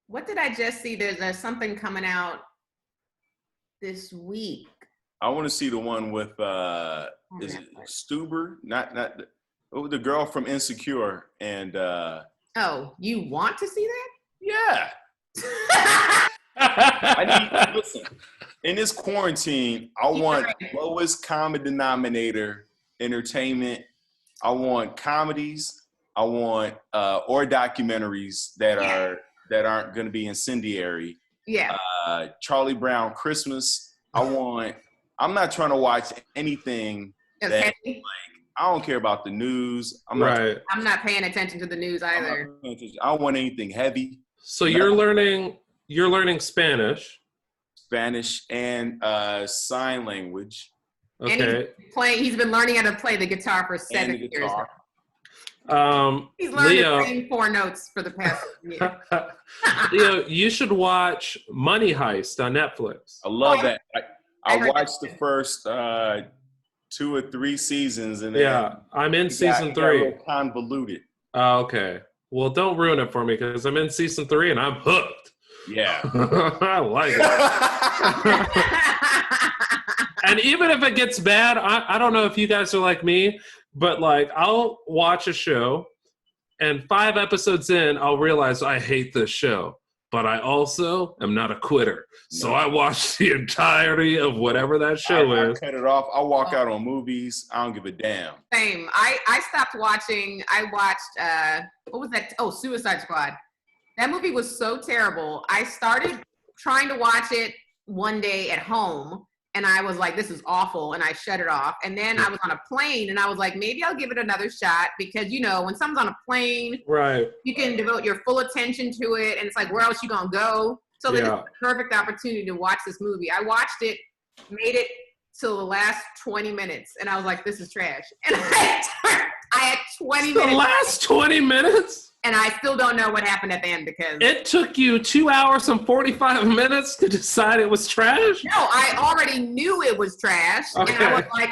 What did I just see? There's something coming out this week. I want to see the one with is it Stuber? Not the girl from Insecure and Oh, you want to see that? Yeah. Listen, in this quarantine, I want lowest common denominator entertainment. I want comedies. I want or documentaries that aren't going to be incendiary. Yeah. Charlie Brown Christmas. I'm not trying to watch anything that I don't care about the news. I'm not paying attention to the news either. I don't want anything heavy. So you're learning Spanish. Spanish and sign language. Okay. And he's been learning how to play the guitar for 7 years. He's learned to sing 4 notes for the past year. Leo, you should watch Money Heist on Netflix. I love that. I watched the first 2 or 3 seasons, and I'm in season 3. A little convoluted. Oh, okay. Well, don't ruin it for me because I'm in season 3 and I'm hooked. Yeah. I like it. And even if it gets bad, I don't know if you guys are like me, but like I'll watch a show and 5 episodes in, I'll realize I hate this show. but I also am not a quitter. So I watched the entirety of whatever that show is. I cut it off. I walk out on movies. I don't give a damn. Same. I stopped watching. I watched, what was that? Oh, Suicide Squad. That movie was so terrible. I started trying to watch it one day at home, and I was like, this is awful, and I shut it off. And then I was on a plane, and I was like, maybe I'll give it another shot, because, you know, when someone's on a plane, Right. you can devote your full attention to it, and it's like, where else you gonna go? So this is the perfect opportunity to watch this movie. I watched it, made it till the last 20 minutes, and I was like, this is trash. And I had 20 minutes. The last 20 minutes? And I still don't know what happened at the end, because It took you 2 hours and 45 minutes to decide it was trash? no, I already knew it was trash. Okay. And I was like,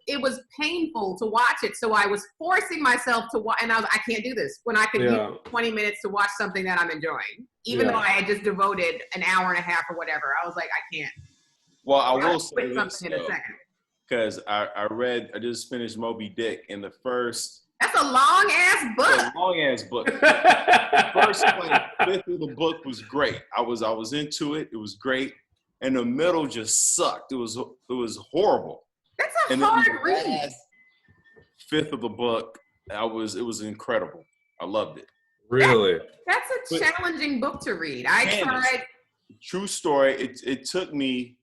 it was painful to watch it. So I was forcing myself to watch, and I was, I can't do this when I could use 20 minutes to watch something that I'm enjoying. Even though I had just devoted an hour and a half or whatever. I was like, I can't. Well, I will say quit this, something in a second. because I just finished Moby Dick, in the first. That's a long ass book. It's a long ass book. The first fifth of the book was great. I was into it. It was great. And the middle just sucked. It was horrible. That's a And then hard the read. last fifth of the book, it was incredible. I loved it. Really? That's a challenging book to read. I tried. True story. It took me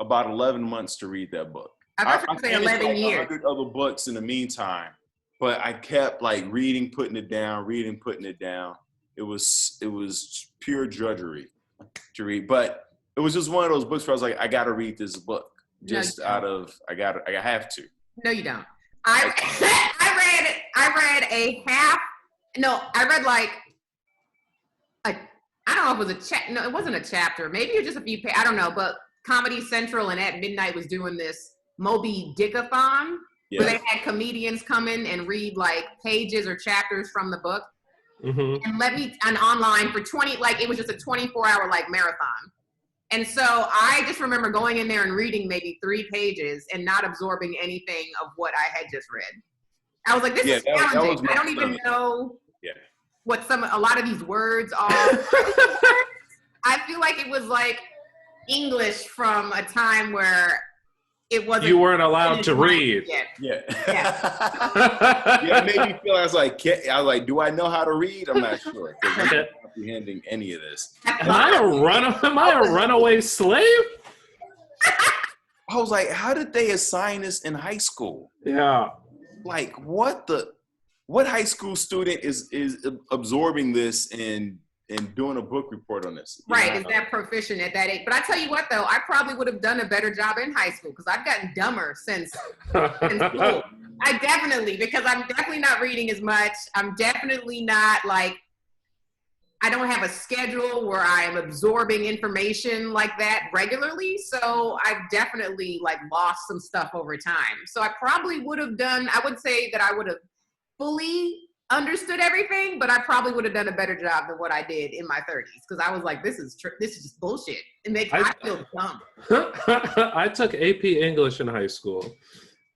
about 11 months to read that book. I thought you were saying 11 years. 100 other books in the meantime, but I kept like reading, putting it down, reading, putting it down. It was pure drudgery to read, but it was just one of those books where I was like, I got to read this book just out of I have to. No, you don't. I read a half. No, I read like I don't know if it was no, it wasn't a chapter. Maybe it was just a few pages. I don't know, but Comedy Central and At Midnight was doing this Moby Dickathon, where they had comedians come in and read like pages or chapters from the book, and online for 20, like it was just a 24-hour like marathon. And so I just remember going in there and reading maybe 3 pages and not absorbing anything of what I had just read. I was like, this is challenging. I don't even know what a lot of these words are. I feel like it was like English from a time where it wasn't. You weren't allowed to read. Yeah. It made me feel. I was like, do I know how to read? I'm not sure. I'm not comprehending any of this. Am I a runaway slave? I was like, how did they assign this in high school? Yeah. Like, what high school student is absorbing this and doing a book report on this? Right, is that proficient at that age? But I tell you what, though, I probably would have done a better job in high school because I've gotten dumber since school. Because I'm definitely not reading as much. I'm definitely not like, I don't have a schedule where I am absorbing information like that regularly. So I've definitely like lost some stuff over time. So I probably would have done, I would say that I would have fully understood everything, but I probably would have done a better job than what I did in my 30s because I was like, this is just bullshit. It makes I feel dumb. I took AP English in high school,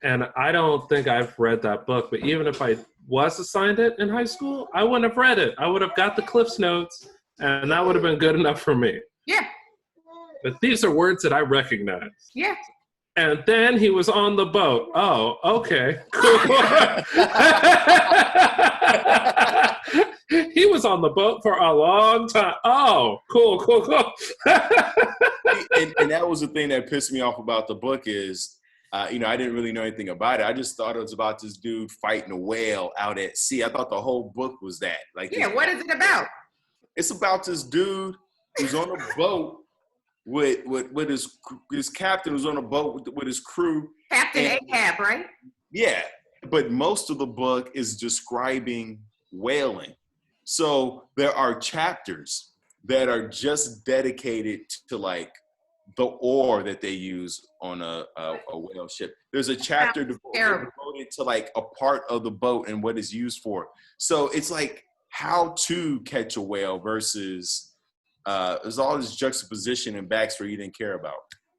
and I don't think I've read that book, but even if I was assigned it in high school, I wouldn't have read it. I would have got the Cliff's Notes, and that would have been good enough for me. Yeah. But these are words that I recognize. Yeah. And then he was on the boat. Oh, okay. Cool. He was on the boat for a long time. Oh, cool. and that was the thing that pissed me off about the book is, I didn't really know anything about it. I just thought it was about this dude fighting a whale out at sea. I thought the whole book was that. Like, what is it about? It's about this dude who's on a boat with his captain who's on a boat with his crew. Captain Ahab, right? Yeah, but most of the book is describing whaling. So there are chapters that are just dedicated to like the oar that they use on a whale ship. There's a chapter devoted to like a part of the boat and what it's used for. So it's like how to catch a whale versus there's all this juxtaposition and backstory you didn't care about.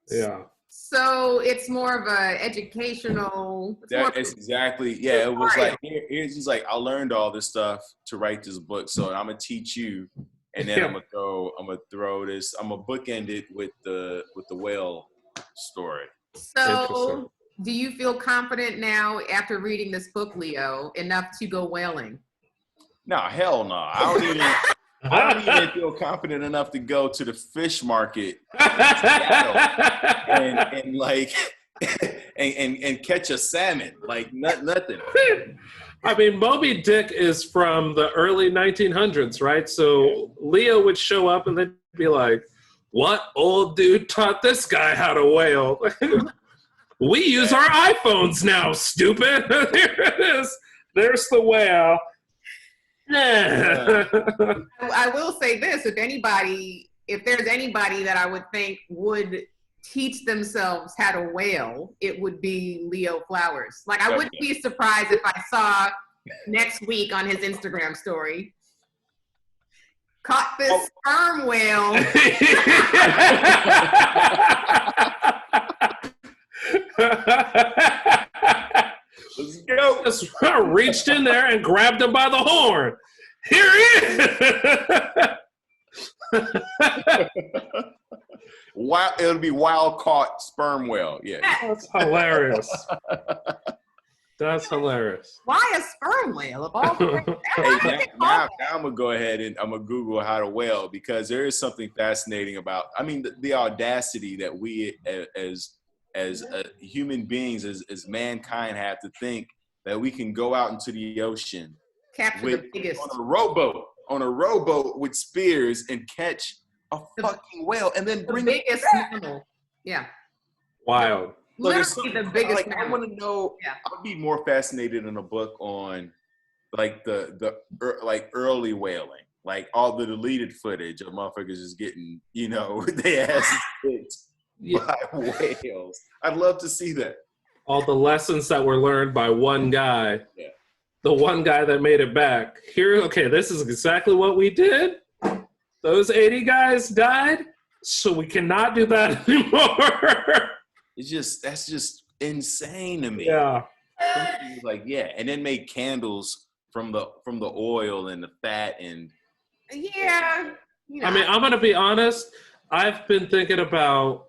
Yeah. So it's more of a educational. It's exactly. Yeah, it was like here's just like I learned all this stuff to write this book, so I'm gonna teach you. and then I'm gonna bookend it with the whale story. So, do you feel confident now after reading this book, Leo, enough to go whaling? No, hell no. I don't even feel confident enough to go to the fish market and like and catch a salmon. Like nothing. I mean, Moby Dick is from the early 1900s, right? So Leo would show up and they'd be like, "What old dude taught this guy how to whale?" We use our iPhones now, stupid. There it is. There's the whale. I will say this: if there's anybody that I would think would teach themselves how to whale, it would be Leo Flowers. Like, I wouldn't be surprised if I saw next week on his Instagram story, caught this sperm whale. Let's go. Just reached in there and grabbed him by the horn. Here he is. It'll be wild caught sperm whale. Yeah. That's hilarious. That's hilarious. Why a sperm whale of all things? Now I'm gonna go ahead and I'm gonna Google how to whale, because there is something fascinating about. I mean, the audacity that we as human beings, as mankind, have to think that we can go out into the ocean, Capture the biggest on a rowboat with spears and catch a fucking whale, and then bring the biggest it back. mammal. Yeah. Wild. Literally the biggest I mammal. want to know. Yeah. I'd be more fascinated in a book on like the early whaling, like all the deleted footage of motherfuckers just getting, their asses kicked by whales. I'd love to see that. All the lessons that were learned by one guy. Yeah. The one guy that made it back. This is exactly what we did. Those 80 guys died, so we cannot do that anymore. That's just insane to me. Yeah. Like, and then make candles from the oil and the fat and Yeah. I mean, I'm gonna be honest. I've been thinking about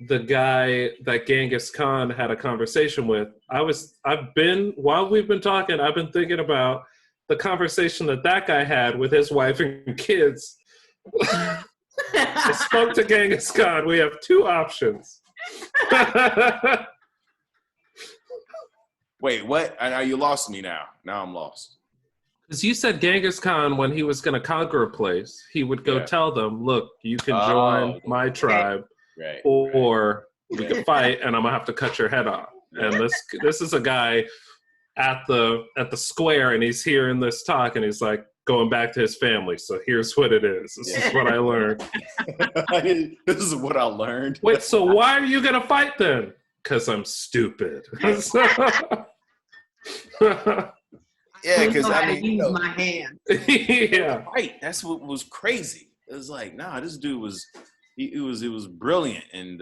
the guy that Genghis Khan had a conversation with. While we've been talking, I've been thinking about the conversation that guy had with his wife and kids. I spoke to Genghis Khan. We have two options. Wait, what? Now you lost me now. Now I'm lost. Because you said Genghis Khan, when he was going to conquer a place, he would go tell them, "Look, you can join my tribe, or we can fight, and I'm going to have to cut your head off." And this is a guy at the square, and he's hearing this talk, and he's like going back to his family. So here's what it is. This is what I learned. This is what I learned. Wait, so why are you going to fight then? Because I'm stupid. Yeah, because I mean, use my hand. Yeah, right. That's what was crazy. It was like, nah, this dude was brilliant, and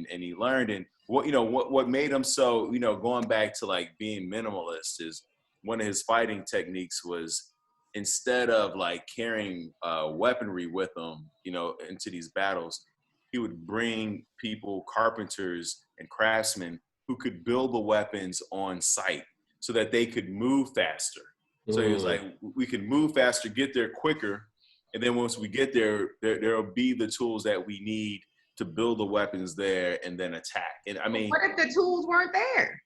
he learned. And what made him so, going back to like being minimalist, is one of his fighting techniques was, instead of like carrying weaponry with him, into these battles, he would bring people, carpenters and craftsmen, who could build the weapons on site, so that they could move faster. So he was like, we can move faster, get there quicker, and then once we get there, there'll be the tools that we need to build the weapons there and then attack. And I mean, what if the tools weren't there?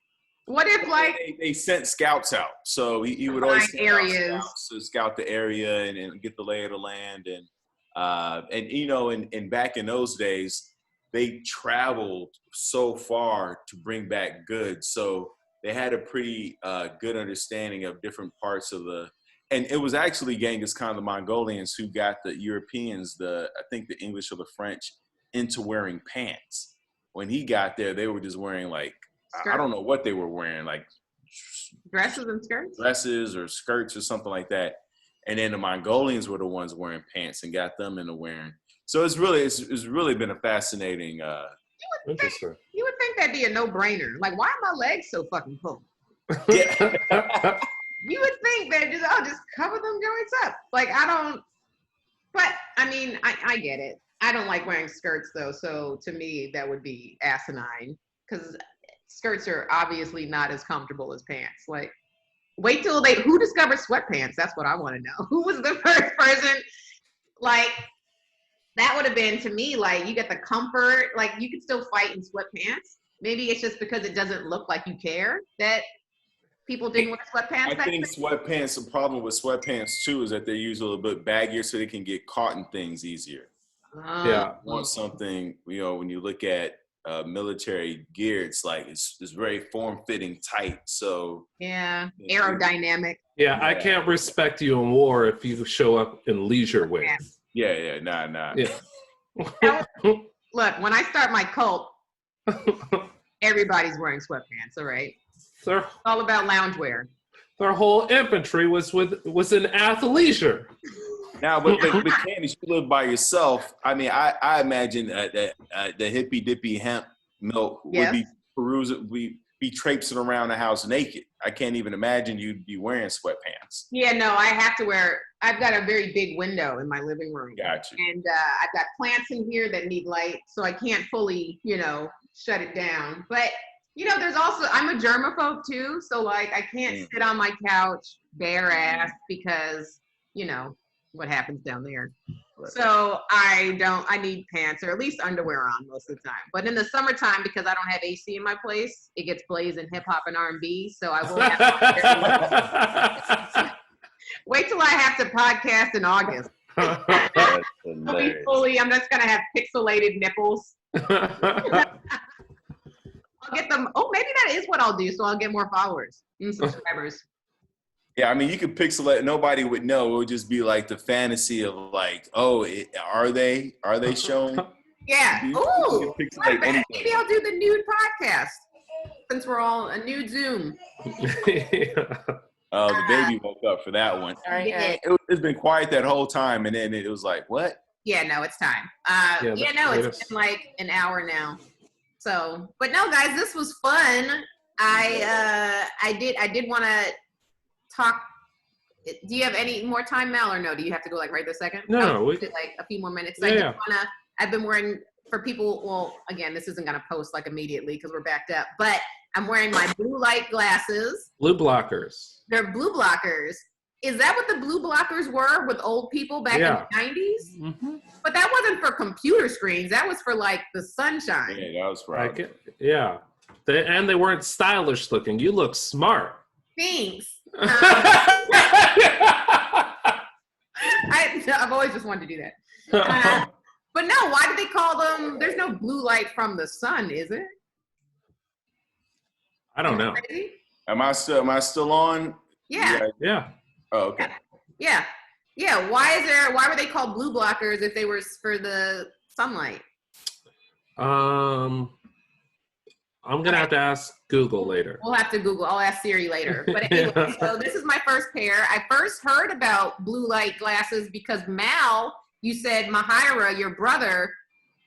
What if they sent scouts out? So he would always send areas scouts to scout the area and get the lay of the land. And back in those days, they traveled so far to bring back goods. So they had a pretty good understanding of different parts of and it was actually Genghis Khan, the Mongolians, who got the Europeans, I think the English or the French, into wearing pants. When he got there, they were just wearing like, I don't know what they were wearing, like dresses and skirts? Dresses or skirts or something like that. And then the Mongolians were the ones wearing pants and got them into wearing. So it's really been a fascinating interesting. You would think that'd be a no-brainer. Like, why are my legs so fucking pulled? Yeah. You would think that I'll just cover them joints up. Like, I don't. But I mean, I get it. I don't like wearing skirts though, so to me that would be asinine because skirts are obviously not as comfortable as pants. Like, wait till who discovered sweatpants? That's what I want to know. Who was the first person? Like, that would have been to me like you get the comfort. Like, you could still fight in sweatpants. Maybe it's just because it doesn't look like you care that people didn't wear sweatpants. I think sweatpants, the problem with sweatpants too is that they're usually a little bit baggier so they can get caught in things easier. Yeah. You want something, when you look at military gear, it's like it's very form-fitting, tight. So yeah, aerodynamic. Yeah, I can't respect you in war if you show up in leisure wear. Yeah, nah. Yeah. Look, when I start my cult, everybody's wearing sweatpants. All right, Their, it's all about loungewear. their whole infantry was in athleisure. Now, but Candice, you live by yourself. I mean, I imagine that the hippy dippy hemp milk would be perusing, be traipsing around the house naked. I can't even imagine you'd be wearing sweatpants. Yeah, no, I have to wear. I've got a very big window in my living room. Gotcha. And I've got plants in here that need light, so I can't fully, shut it down. But there's also I'm a germaphobe too, so like I can't sit on my couch bare ass because what happens down there. So I need pants or at least underwear on most of the time. But in the summertime, because I don't have AC in my place, it gets blazing hip hop and R&B. So I will have wait till I have to podcast in August. I'll be I'm just gonna have pixelated nipples. I'll get them. Oh, maybe that is what I'll do. So I'll get more followers and subscribers. Yeah, I mean, you could pixel it. Nobody would know. It would just be like the fantasy of like, are they showing? Yeah. Ooh. Maybe Maybe I'll do the nude podcast since we're all a nude Zoom. Oh, the baby woke up for that one. It's been quiet that whole time, and then it was like, what? Yeah, no, it's time. It's been like an hour now. So, but no, guys, this was fun. I did want to talk. Do you have any more time, Mel, or no? Do you have to go like right this second? No, like a few more minutes. I've been wearing, for people, well, again, this isn't gonna post like immediately because we're backed up, but I'm wearing my blue light glasses. Blue blockers. They're blue blockers. Is that what the blue blockers were with old people back in the 90s? Mm-hmm. But that wasn't for computer screens. That was for like the sunshine. Yeah, that was right. They weren't stylish looking. You look smart. Thanks. I've always just wanted to do that. But no, why did they call them? There's no blue light from the sun, is it? I don't know. Crazy? Am I still on? Yeah. Oh, okay. Yeah. Why were they called blue blockers if they were for the sunlight? I'm gonna have to ask Google later. We'll have to Google. I'll ask Siri later. But anyway, so this is my first pair. I first heard about blue light glasses because Mal, you said Mahira, your brother,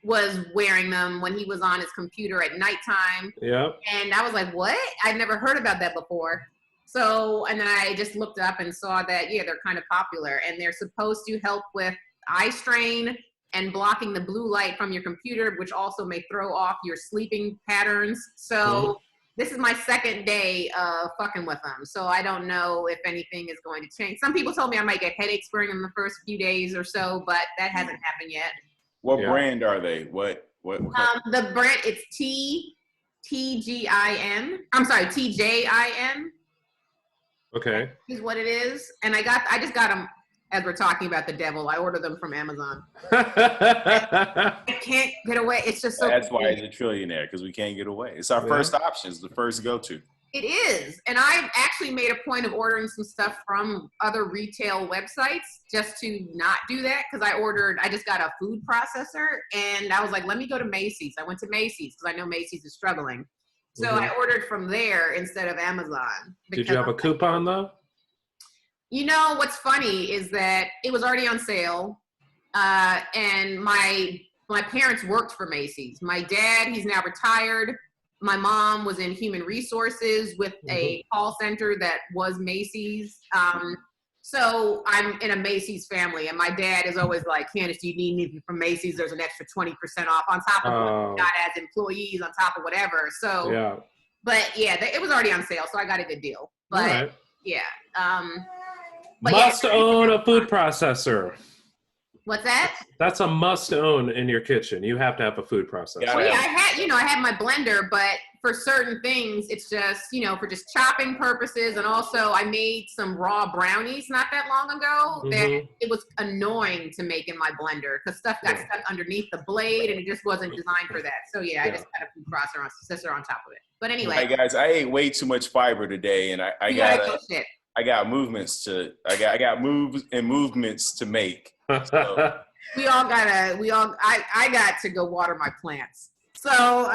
was wearing them when he was on his computer at nighttime. Yep. And I was like, what? I'd never heard about that before. So, and then I just looked up and saw that, they're kind of popular and they're supposed to help with eye strain and blocking the blue light from your computer, which also may throw off your sleeping patterns. So this is my second day of fucking with them. So I don't know if anything is going to change. Some people told me I might get headaches wearing them the first few days or so, but that hasn't happened yet. What brand are they? What? The brand, it's TGIN. I'm sorry, TJIN. Okay. Is what it is. And I just got them as we're talking about the devil. I ordered them from Amazon. I can't get away. It's just so That's why he's a trillionaire, because we can't get away. It's our first option. It's the first go-to. It is. And I've actually made a point of ordering some stuff from other retail websites just to not do that. Because I just got a food processor and I was like, let me go to Macy's. I went to Macy's because I know Macy's is struggling. So I ordered from there instead of Amazon. Did you have a coupon though? What's funny is that it was already on sale. And my parents worked for Macy's. My dad, he's now retired. My mom was in human resources with a call center that was Macy's. So I'm in a Macy's family, and my dad is always like, Candice, do you need anything from Macy's? There's an extra 20% off on top of what we got as employees, on top of whatever. So, yeah. But yeah, it was already on sale, so I got a good deal. But Right. yeah. Must own a food processor. What's that? That's a must own in your kitchen. You have to have a food processor. Yeah. Well, yeah, I had my blender, but for certain things, it's just, for just chopping purposes. And also I made some raw brownies not that long ago that it was annoying to make in my blender because stuff got stuck underneath the blade and it just wasn't designed for that. So yeah, I just had a food processor on top of it. But anyway. Hey guys, I ate way too much fiber today, and I got movements to make. So. I got to go water my plants. So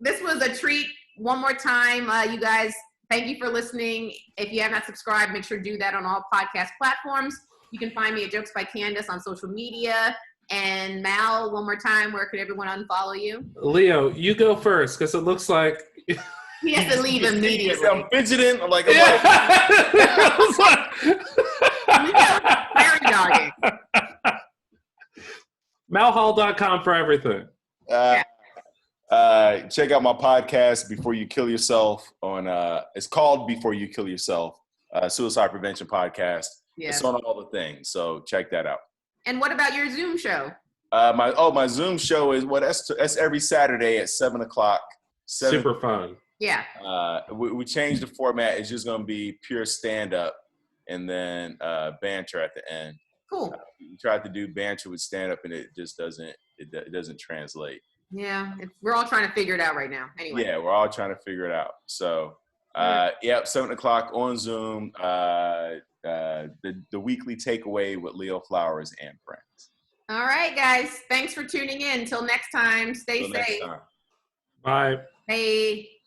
this was a treat. One more time, you guys, thank you for listening. If you have not subscribed, make sure to do that on all podcast platforms. You can find me at Jokes by Candice on social media. And Mal, one more time, where could everyone unfollow you? Leo, you go first, because it looks like... He has to leave immediately. I'm fidgeting. I'm like, very dogging. Malhall.com for everything. Check out my podcast, Before You Kill Yourself. It's called Before You Kill Yourself, suicide prevention podcast. Yeah. It's on all the things, so check that out. And what about your Zoom show? My Zoom show is that's every Saturday at 7:00. Super fun. Yeah. We changed the format. It's just going to be pure stand-up and then banter at the end. Cool. We tried to do banter with stand-up, and it just doesn't translate. Yeah, we're all trying to figure it out right now. Anyway. Yeah, we're all trying to figure it out. So, 7:00 on Zoom. The weekly takeaway with Leo Flowers and friends. All right, guys. Thanks for tuning in. Until next time, stay safe. Bye. Hey.